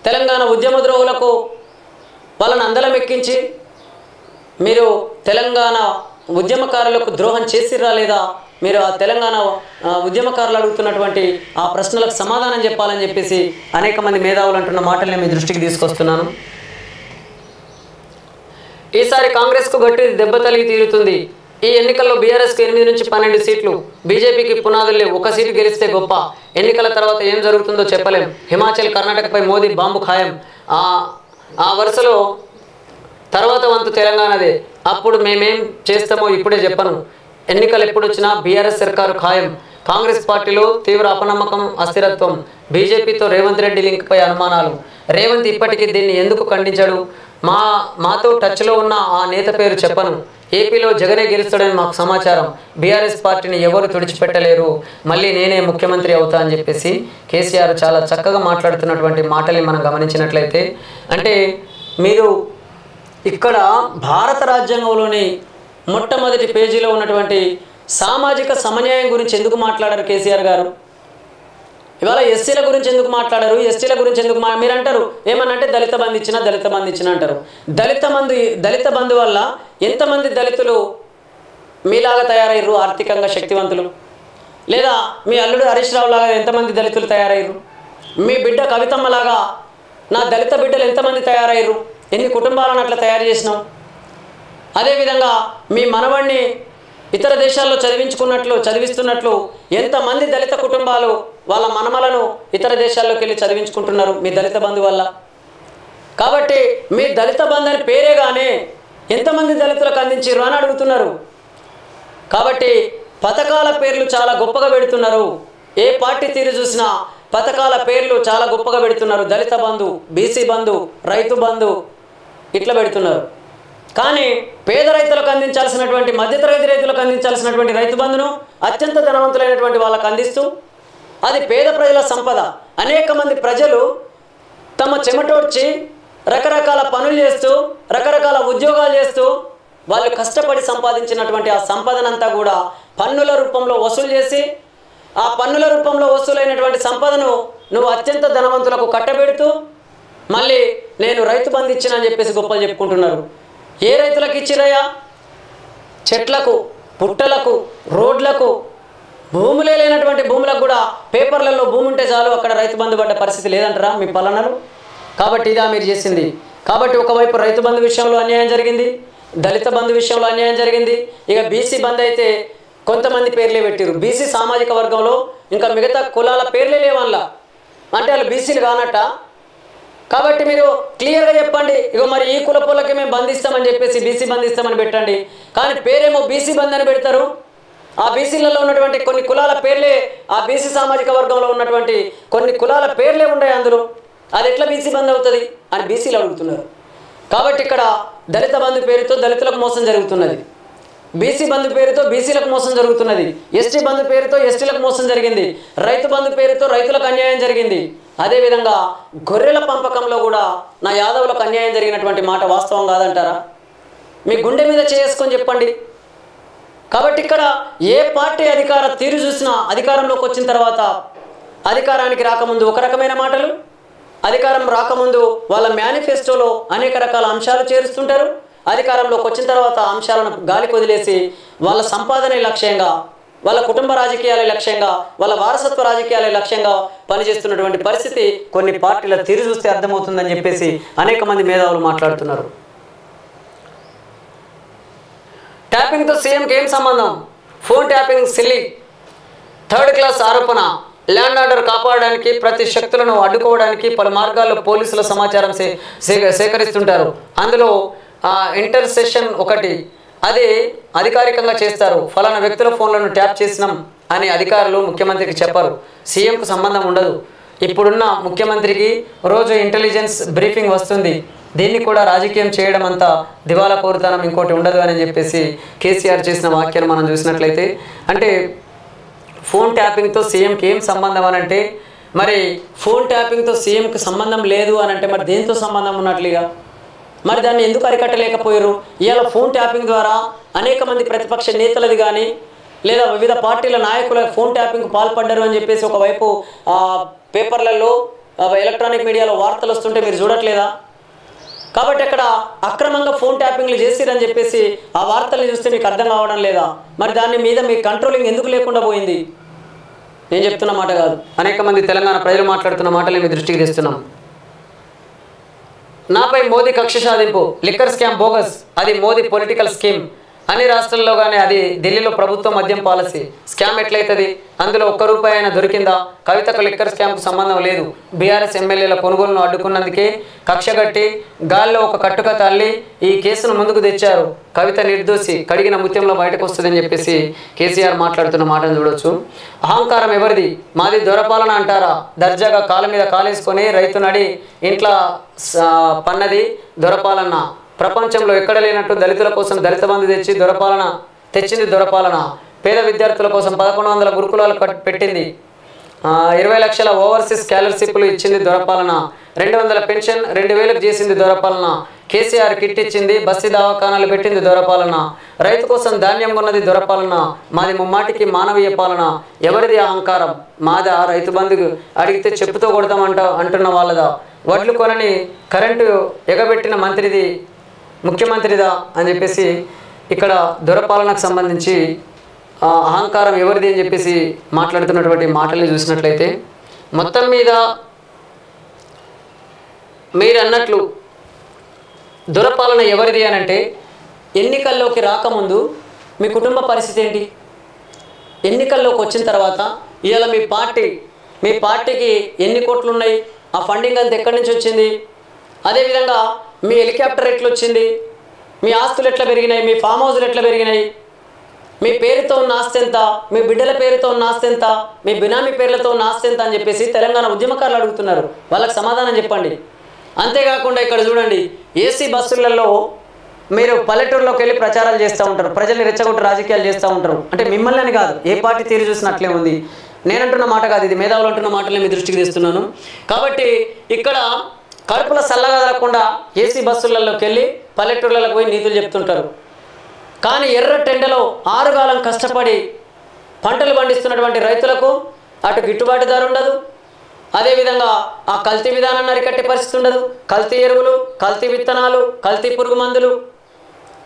తెలంగాణ ఉద్యమ ద్రోహులకు వాళ్ళని అందలం ఎక్కించి మీరు తెలంగాణ ఉద్యమకారులకు ద్రోహం చేసిర్రా లేదా, మీరు ఆ తెలంగాణ ఉద్యమకారులు అడుగుతున్నటువంటి ఆ ప్రశ్నలకు సమాధానం చెప్పాలని చెప్పేసి అనేక మంది మేధావులు అంటున్న మాటల్ని మీ దృష్టికి తీసుకొస్తున్నాను. ఈసారి కాంగ్రెస్కు గట్టి దెబ్బ తలిగి తీరుతుంది. ఈ ఎన్నికల్లో బీఆర్ఎస్కు 8 నుంచి 12 సీట్లు, బీజేపీకి పునాదులు లేవు, 1 సీటు గెలిస్తే గొప్ప. ఎన్నికల తర్వాత ఏం జరుగుతుందో చెప్పలేం. హిమాచల్ కర్ణాటకపై మోదీ బాంబు ఖాయం. ఆ వరుసలో తర్వాత వంతు తెలంగాణదే. అప్పుడు మేమేం చేస్తామో ఇప్పుడే చెప్పను. ఎన్నికలు ఎప్పుడు వచ్చినా బీఆర్ఎస్ సర్కారు ఖాయం. కాంగ్రెస్ పార్టీలో తీవ్ర అపనమ్మకం, అస్థిరత్వం. బీజేపీతో రేవంత్ రెడ్డి లింక్పై అనుమానాలు. రేవంత్ ఇప్పటికీ దీన్ని ఎందుకు ఖండించాడు? మాతో టచ్లో ఉన్న ఆ నేత పేరు చెప్పను. ఏపీలో జగనే గెలుస్తాడని మాకు సమాచారం. బీఆర్ఎస్ పార్టీని ఎవరు తుడిచిపెట్టలేరు, మళ్ళీ నేనే ముఖ్యమంత్రి అవుతా అని చెప్పేసి కేసీఆర్ చాలా చక్కగా మాట్లాడుతున్నటువంటి మాటల్ని మనం గమనించినట్లయితే, అంటే మీరు ఇక్కడ భారత రాజ్యాంగంలోని మొట్టమొదటి పేజీలో ఉన్నటువంటి సామాజిక సమన్యాయం గురించి ఎందుకు మాట్లాడారు కేసీఆర్ గారు? ఇవాళ ఎస్సీల గురించి ఎందుకు మాట్లాడారు? ఎస్టీల గురించి ఎందుకు మీరు అంటారు ఏమనంటే దళిత బంధు ఇచ్చిన అంటారు. దళిత బంధు వల్ల ఎంతమంది దళితులు మీలాగా తయారయ్యారు ఆర్థికంగా శక్తివంతులు? లేదా మీ అల్లుడు హరీష్ రావు లాగా ఎంతమంది దళితులు తయారయ్యారు? మీ బిడ్డ కవితమ్మలాగా నా దళిత బిడ్డలు ఎంతమంది తయారయ్యారు? ఎన్ని కుటుంబాలను అట్లా తయారు చేసినాం? అదేవిధంగా మీ మనవడిని ఇతర దేశాల్లో చదివిస్తున్నట్లు ఎంతమంది దళిత కుటుంబాలు వాళ్ళ మనమలను ఇతర దేశాల్లోకి వెళ్ళి చదివించుకుంటున్నారు మీ దళిత బంధు వల్ల. కాబట్టి మీ దళిత బంధు అని పేరేగానే ఎంతమంది దళితులకు అందించారు అని అడుగుతున్నారు. కాబట్టి పథకాల పేర్లు చాలా గొప్పగా పెడుతున్నారు. ఏ పార్టీ తీరు చూసినా పథకాల పేర్లు చాలా గొప్పగా పెడుతున్నారు. దళిత బంధు, బీసీ బంధు, రైతు బంధు ఇట్లా పెడుతున్నారు. కానీ పేద రైతులకు అందించాల్సినటువంటి, మధ్యతరగతి రైతులకు అందించాల్సినటువంటి రైతు బంధును అత్యంత ధనవంతులైనటువంటి వాళ్ళకు అందిస్తూ అది పేద ప్రజల సంపద. అనేక మంది ప్రజలు తమ చెమటోడ్చి రకరకాల పనులు చేస్తూ రకరకాల ఉద్యోగాలు చేస్తూ వాళ్ళు కష్టపడి సంపాదించినటువంటి ఆ సంపదనంతా కూడా పన్నుల రూపంలో వసూలు చేసి ఆ పన్నుల రూపంలో వసూలైనటువంటి సంపదను నువ్వు అత్యంత ధనవంతులకు కట్టబెడుతూ మళ్ళీ నేను రైతు బంధు ఇచ్చినని చెప్పేసి గొప్పలు చెప్పుకుంటున్నారు. ఏ రైతులకు ఇచ్చిరయ్యా? చెట్లకు, పుట్టలకు, రోడ్లకు, భూములే లేనటువంటి భూములకు కూడా పేపర్లలో భూమి ఉంటే చాలు అక్కడ రైతు బంధు పడ్డ పరిస్థితి లేదంటారా మీ పల్లనలు? కాబట్టి ఇదా మీరు చేసింది. కాబట్టి ఒకవైపు రైతు బంధు విషయంలో అన్యాయం జరిగింది, దళిత బంధు విషయంలో అన్యాయం జరిగింది. ఇక బీసీ బంధు అయితే కొంతమంది పేర్లే పెట్టిరు. బీసీ సామాజిక వర్గంలో ఇంకా మిగతా కులాల పేర్లే లేవల్లా, అంటే వాళ్ళు బీసీలు కానట్ట. కాబట్టి మీరు క్లియర్గా చెప్పండి, ఇగో మరి ఈ కులపోలకి మేము బంధిస్తామని చెప్పేసి బీసీ బంధిస్తామని పెట్టండి. కానీ పేరేమో బీసీ బంధు అని పెడతారు. ఆ బీసీలలో ఉన్నటువంటి కొన్ని కులాల పేర్లే, ఆ బీసీ సామాజిక వర్గంలో ఉన్నటువంటి కొన్ని కులాల పేర్లే ఉన్నాయి అందులో. అది ఎట్లా బీసీ బంధు అవుతుంది అని బీసీలు అడుగుతున్నారు. కాబట్టి ఇక్కడ దళిత బంధు పేరుతో దళితులకు మోసం జరుగుతున్నది, బీసీ బంధు పేరుతో బీసీలకు మోసం జరుగుతున్నది, ఎస్టీ బంధు పేరుతో ఎస్టీలకు మోసం జరిగింది, రైతు బంధు పేరుతో రైతులకు అన్యాయం జరిగింది. అదేవిధంగా గొర్రెల పంపకంలో కూడా నా యాదవులకు అన్యాయం జరిగినటువంటి మాట వాస్తవం కాదంటారా? మీ గుండె మీద చేసుకొని చెప్పండి. కాబట్టి ఇక్కడ ఏ పార్టీ అధికార తీరు చూసినా అధికారంలోకి వచ్చిన తర్వాత అధికారానికి రాకముందు ఒక రకమైన మాటలు, అధికారం రాకముందు వాళ్ళ మేనిఫెస్టోలో అనేక రకాల అంశాలు చేరుస్తుంటారు. అధికారంలోకి వచ్చిన తర్వాత అంశాలను గాలికి వదిలేసి వాళ్ళ సంపాదనే లక్ష్యంగా, వాళ్ళ కుటుంబ రాజకీయాలే లక్ష్యంగా, వాళ్ళ వారసత్వ రాజకీయాలే లక్ష్యంగా పనిచేస్తున్నటువంటి పరిస్థితి కొన్ని పార్టీల తీరు చూస్తే అర్థమవుతుందని చెప్పేసి అనేక మంది మేధావులు మాట్లాడుతున్నారు. ట్యాపింగ్తో సీఎంకి ఏం సంబంధం? Phone tapping silly, third class ఆరోపణ. ల్యాండ్ ఆర్డర్ కాపాడడానికి ప్రతి శక్తులను అడ్డుకోవడానికి పలు మార్గాల్లో పోలీసుల సమాచారం సేకరిస్తుంటారు. అందులో ఇంటర్సెషన్ ఒకటి, అది అధికారికంగా చేస్తారు. ఫలానా వ్యక్తుల ఫోన్లను ట్యాప్ చేసినాం అని అధికారులు ముఖ్యమంత్రికి చెప్పరు. సీఎంకు సంబంధం ఉండదు. ఇప్పుడున్న ముఖ్యమంత్రికి రోజు ఇంటెలిజెన్స్ బ్రీఫింగ్ వస్తుంది. దీన్ని కూడా రాజకీయం చేయడం అంతా దివాలా కోరుతనం ఇంకోటి ఉండదు అని చెప్పేసి కేసీఆర్ చేసిన వ్యాఖ్యలు మనం చూసినట్లయితే, అంటే ఫోన్ ట్యాపింగ్తో సీఎంకి ఏం సంబంధం అని అంటే, మరి ఫోన్ ట్యాపింగ్తో సీఎంకి సంబంధం లేదు అని అంటే మరి దేంతో సంబంధం ఉన్నట్లుగా? మరి దాన్ని ఎందుకు అరికట్టలేకపోయారు? ఇవాళ ఫోన్ ట్యాపింగ్ ద్వారా అనేక మంది ప్రతిపక్ష నేతలది కానీ లేదా వివిధ పార్టీల నాయకుల ఫోన్ ట్యాపింగ్కు పాల్పడ్డారు అని చెప్పేసి ఒకవైపు పేపర్లలో ఎలక్ట్రానిక్ మీడియాలో వార్తలు వస్తుంటే మీరు చూడట్లేదా? కాబట్టి అక్కడ అక్రమంగా ఫోన్ ట్యాపింగ్లు చేసిరని చెప్పేసి ఆ వార్తల్ని చూస్తే మీకు అర్థం కావడం లేదా? మరి దాని మీద మీ కంట్రోలింగ్ ఎందుకు లేకుండా పోయింది? నేను చెప్తున్న మాట కాదు, అనేక మంది తెలంగాణ ప్రజలు మాట్లాడుతున్న మాటలు మీ దృష్టికి తెస్తున్నాం. నాపై మోదీ కక్ష సాధింపు, లిక్కర్ స్కామ్ బోగస్, అది మోదీ పొలిటికల్ స్కీమ్. అన్ని రాష్ట్రాల్లో కానీ అది ఢిల్లీలో ప్రభుత్వ మద్యం పాలసీ. స్కామ్ ఎట్లయితుంది? అందులో ఒక్క రూపాయి అయినా దొరికిందా? కవితకు లిక్కర్ స్కామ్కు సంబంధం లేదు. బీఆర్ఎస్ ఎమ్మెల్యేల కొనుగోలును అడ్డుకున్నందుకే కక్షగట్టి గాల్లో ఒక కట్టుక తల్లి ఈ కేసును ముందుకు తెచ్చారు. కవిత నిర్దోషి, కడిగిన ముత్యంలో బయటకు వస్తుందని చెప్పేసి కేసీఆర్ మాట్లాడుతున్న మాటను చూడొచ్చు. అహంకారం ఎవరిది? మాది దొరపాలన అంటారా? దర్జాగా కాళ్ళ మీద కాలేసుకొని రైతు నడి ఇంట్లో పన్నది దొరపాలన్న. ప్రపంచంలో ఎక్కడ లేనట్టు దళితుల కోసం దళిత బంధు తెచ్చింది దొరపాలన. పేద విద్యార్థుల కోసం 1100 గురుకులాలు పెట్టింది. 20 లక్షల ఓవర్సీస్ స్కాలర్షిప్లు ఇచ్చింది దొరపాలన. 200 పెన్షన్ 2000 చేసింది దొరపాలన. కేసీఆర్ కిట్ ఇచ్చింది. బస్సు దవాఖానాలు పెట్టింది దొరపాలన. రైతు కోసం ధాన్యం కొన్నది దొరపాలన. మాది ముమ్మాటికి మానవీయ పాలన. ఎవరిది అహంకారం? మాదా? రైతు బంధుకు అడిగితే చెప్పుతో అంటున్న వాళ్ళదా? వడ్లు కొనని కరెంటు ఎగబెట్టిన మంత్రిది ముఖ్యమంత్రిదా అని చెప్పేసి ఇక్కడ దొరపాలనకు సంబంధించి అహంకారం ఎవరిది అని చెప్పేసి మాట్లాడుతున్నటువంటి మాటల్ని చూసినట్లయితే, మొత్తం మీద మీరు అన్నట్లు దొరపాలన ఎవరిది అని అంటే, ఎన్నికల్లోకి రాకముందు మీ కుటుంబ పరిస్థితి ఏంటి? ఎన్నికల్లోకి వచ్చిన తర్వాత ఇవాళ మీ పార్టీకి ఎన్ని కోట్లు ఉన్నాయి? ఆ ఫండింగ్ అంతా ఎక్కడి నుంచి వచ్చింది? అదేవిధంగా మీ హెలికాప్టర్ ఎట్లా వచ్చింది? మీ ఆస్తులు ఎట్లా పెరిగినాయి? మీ ఫామ్ హౌస్లు ఎట్లా పెరిగినాయి? మీ పేరుతో ఉన్న ఆస్తి ఎంత? మీ బిడ్డల పేరుతో ఉన్న ఆస్తి ఎంత? మీ బినామీ పేర్లతో ఉన్న ఆస్తి ఎంత అని చెప్పేసి తెలంగాణ ఉద్యమకారులు అడుగుతున్నారు. వాళ్ళకి సమాధానం చెప్పండి. అంతేకాకుండా ఇక్కడ చూడండి, ఏసీ బస్సులలో మీరు పల్లెటూరులోకి వెళ్ళి ప్రచారాలు చేస్తూ ఉంటారు, ప్రజల్ని రెచ్చగొట్టు రాజకీయాలు చేస్తూ ఉంటారు. అంటే మిమ్మల్ని అని కాదు, ఏ పార్టీ తీరు చూసినట్లే ఉంది. నేనంటున్న మాట కాదు, ఇది మేధావులు అంటున్న మాటలే మీ దృష్టికి తెస్తున్నాను. కాబట్టి ఇక్కడ కడుపుల చల్లగా తగలకుండా ఏసీ బస్సులలోకి వెళ్ళి పల్లెటూర్లకు పోయి నీతులు చెప్తుంటారు. కానీ ఎర్రటెండలో 6 కాలం కష్టపడి పంటలు పండిస్తున్నటువంటి రైతులకు అటు గిట్టుబాటు ధర ఉండదు. అదేవిధంగా ఆ కల్తీ విధానాన్ని అరికట్టే పరిస్థితి ఉండదు. కల్తీ ఎరువులు, కల్తీ విత్తనాలు, కల్తీ పురుగు మందులు,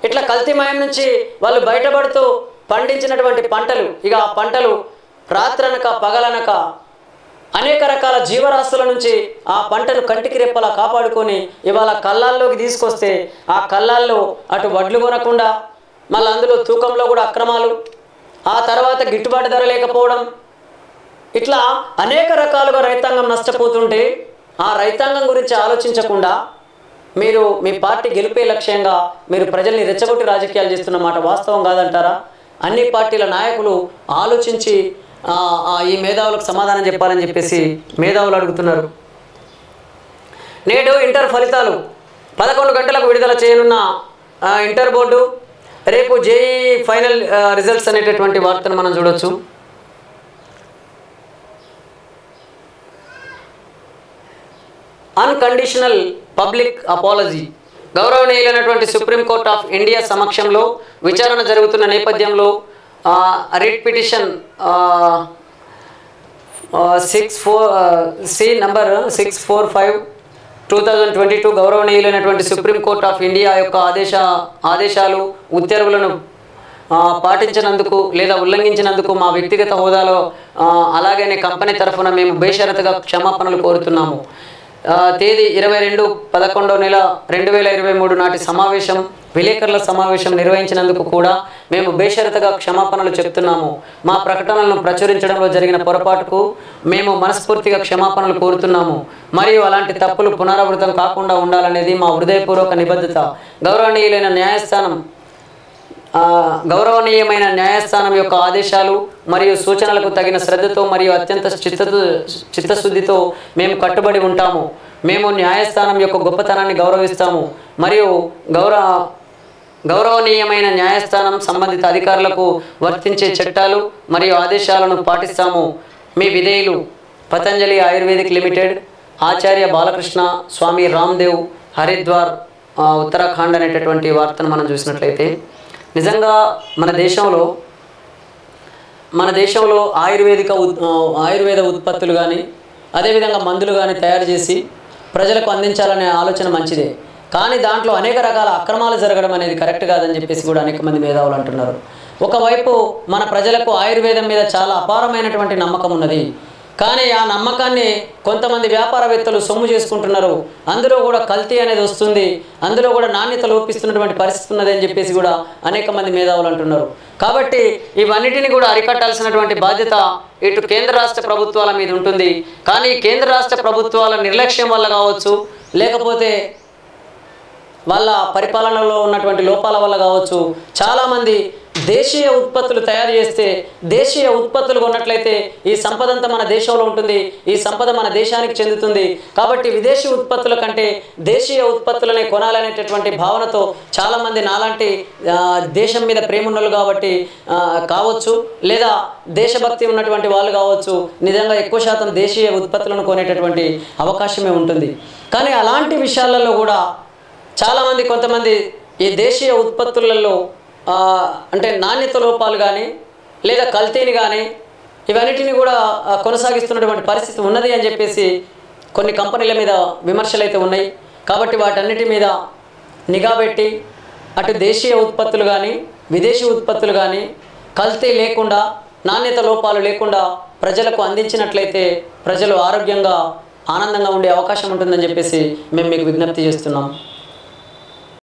ఇట్లా కల్తీమయం నుంచి వాళ్ళు బయటపడుతూ పండించినటువంటి పంటలు, ఇక ఆ పంటలు రాత్రనక పగలనక అనేక రకాల జీవరాశుల నుంచి ఆ పంటను కంటికి రెప్పలా కాపాడుకొని ఇవాళ కళ్ళాల్లోకి తీసుకొస్తే ఆ కళ్ళాల్లో అటు వడ్లు కొనకుండా మళ్ళీ అందులో తూకంలో కూడా అక్రమాలు, ఆ తర్వాత గిట్టుబాటు ధర లేకపోవడం, ఇట్లా అనేక రకాలుగా రైతాంగం నష్టపోతుంటే ఆ రైతాంగం గురించి ఆలోచించకుండా మీరు మీ పార్టీ గెలిపే లక్ష్యంగా మీరు ప్రజల్ని రెచ్చగొట్టి రాజకీయాలు చేస్తున్న మాట వాస్తవం కాదంటారా? అన్ని పార్టీల నాయకులు ఆలోచించి ఈ మేధావులకు సమాధానం చెప్పాలని చెప్పేసి మేధావులు అడుగుతున్నారు. నేడు ఇంటర్ ఫలితాలు 11 గంటలకు విడుదల చేయనున్న ఇంటర్ బోర్డు, రేపు జేఈ ఫైనల్ రిజల్ట్స్ అనేటటువంటి వార్తను మనం చూడొచ్చు. Unconditional public apology. గౌరవనీయులైనటువంటి సుప్రీంకోర్టు ఆఫ్ ఇండియా సమక్షంలో విచారణ జరుగుతున్న నేపథ్యంలో రిట్ పిటిషన్ 6 నంబర్ 645/2022 గౌరవనీయులైనటువంటి సుప్రీంకోర్టు ఆఫ్ ఇండియా యొక్క ఆదేశాలు ఉత్తర్వులను పాటించినందుకు లేదా ఉల్లంఘించినందుకు మా వ్యక్తిగత హోదాలో అలాగనే కంపెనీ తరఫున మేము బేషరతుగా క్షమాపణలు కోరుతున్నాము. తేదీ 22/11/2023 నాటి సమావేశం, విలేకరుల సమావేశం నిర్వహించినందుకు కూడా మేము బేషరతుగా క్షమాపణలు చెప్తున్నాము. మా ప్రకటనలను ప్రచురించడంలో జరిగిన పొరపాటుకు మేము మనస్ఫూర్తిగా క్షమాపణలు కోరుతున్నాము. మరియు అలాంటి తప్పులు పునరావృతం కాకుండా ఉండాలనేది మా హృదయపూర్వక నిబద్ధత. గౌరవనీయమైన న్యాయస్థానం యొక్క ఆదేశాలు మరియు సూచనలకు తగిన శ్రద్ధతో మరియు అత్యంత చిత్తశుద్ధితో మేము కట్టుబడి ఉంటాము. మేము న్యాయస్థానం యొక్క గొప్పతనాన్ని గౌరవిస్తాము మరియు గౌరవనీయమైన న్యాయస్థానం సంబంధిత అధికారులకు వర్తించే చట్టాలు మరియు ఆదేశాలను పాటిస్తాము. మీ విధేయులు పతంజలి ఆయుర్వేదిక్ లిమిటెడ్, ఆచార్య బాలకృష్ణ స్వామి రామ్దేవ్, హరిద్వార్, ఉత్తరాఖండ్ అనేటటువంటి వార్తను మనం చూసినట్లయితే, నిజంగా మన దేశంలో ఆయుర్వేద ఉత్పత్తులు కానీ అదేవిధంగా మందులు కానీ తయారు చేసి ప్రజలకు అందించాలనే ఆలోచన మంచిదే. కానీ దాంట్లో అనేక రకాల అక్రమాలు జరగడం అనేది కరెక్ట్ కాదని చెప్పేసి కూడా అనేక మంది మేధావులు అంటున్నారు. ఒకవైపు మన ప్రజలకు ఆయుర్వేదం మీద చాలా అపారమైనటువంటి నమ్మకం ఉన్నది. కానీ ఆ నమ్మకాన్ని కొంతమంది వ్యాపారవేత్తలు సొమ్ము చేసుకుంటున్నారు. అందులో కూడా కల్తీ అనేది వస్తుంది, అందులో కూడా నాణ్యత లోపిస్తున్నటువంటి పరిస్థితి ఉన్నది అని చెప్పేసి కూడా అనేక మంది మేధావులు అంటున్నారు. కాబట్టి ఇవన్నిటిని కూడా అరికట్టాల్సినటువంటి బాధ్యత ఇటు కేంద్ర రాష్ట్ర ప్రభుత్వాల మీద ఉంటుంది. కానీ కేంద్ర రాష్ట్ర ప్రభుత్వాల నిర్లక్ష్యం వల్ల కావచ్చు, లేకపోతే వాళ్ళ పరిపాలనలో ఉన్నటువంటి లోపాల వల్ల కావచ్చు, చాలామంది దేశీయ ఉత్పత్తులు తయారు చేస్తే, దేశీయ ఉత్పత్తులు కొన్నట్లయితే ఈ సంపద అంతా మన దేశంలో ఉంటుంది, ఈ సంపద మన దేశానికి చెందుతుంది. కాబట్టి విదేశీ ఉత్పత్తుల కంటే దేశీయ ఉత్పత్తులనే కొనాలనేటటువంటి భావనతో చాలామంది నాలాంటి దేశం మీద ప్రేమ ఉన్నోళ్ళు కాబట్టి కావచ్చు, లేదా దేశభక్తి ఉన్నటువంటి వాళ్ళు కావచ్చు, నిజంగా ఎక్కువ శాతం దేశీయ ఉత్పత్తులను కొనేటటువంటి అవకాశమే ఉంటుంది. కానీ అలాంటి విషయాలలో కూడా చాలామంది కొంతమంది ఈ దేశీయ ఉత్పత్తులలో అంటే నాణ్యత లోపాలు కానీ లేదా కల్తీని కానీ ఇవన్నిటిని కూడా కొనసాగిస్తున్నటువంటి పరిస్థితి ఉన్నది అని చెప్పేసి కొన్ని కంపెనీల మీద విమర్శలు అయితే ఉన్నాయి. కాబట్టి వాటన్నిటి మీద నిఘా పెట్టి అటు దేశీయ ఉత్పత్తులు కానీ విదేశీ ఉత్పత్తులు కానీ కల్తీ లేకుండా, నాణ్యత లోపాలు లేకుండా ప్రజలకు అందించినట్లయితే ప్రజలు ఆరోగ్యంగా ఆనందంగా ఉండే అవకాశం ఉంటుందని చెప్పేసి మేము మీకు విజ్ఞప్తి చేస్తున్నాం.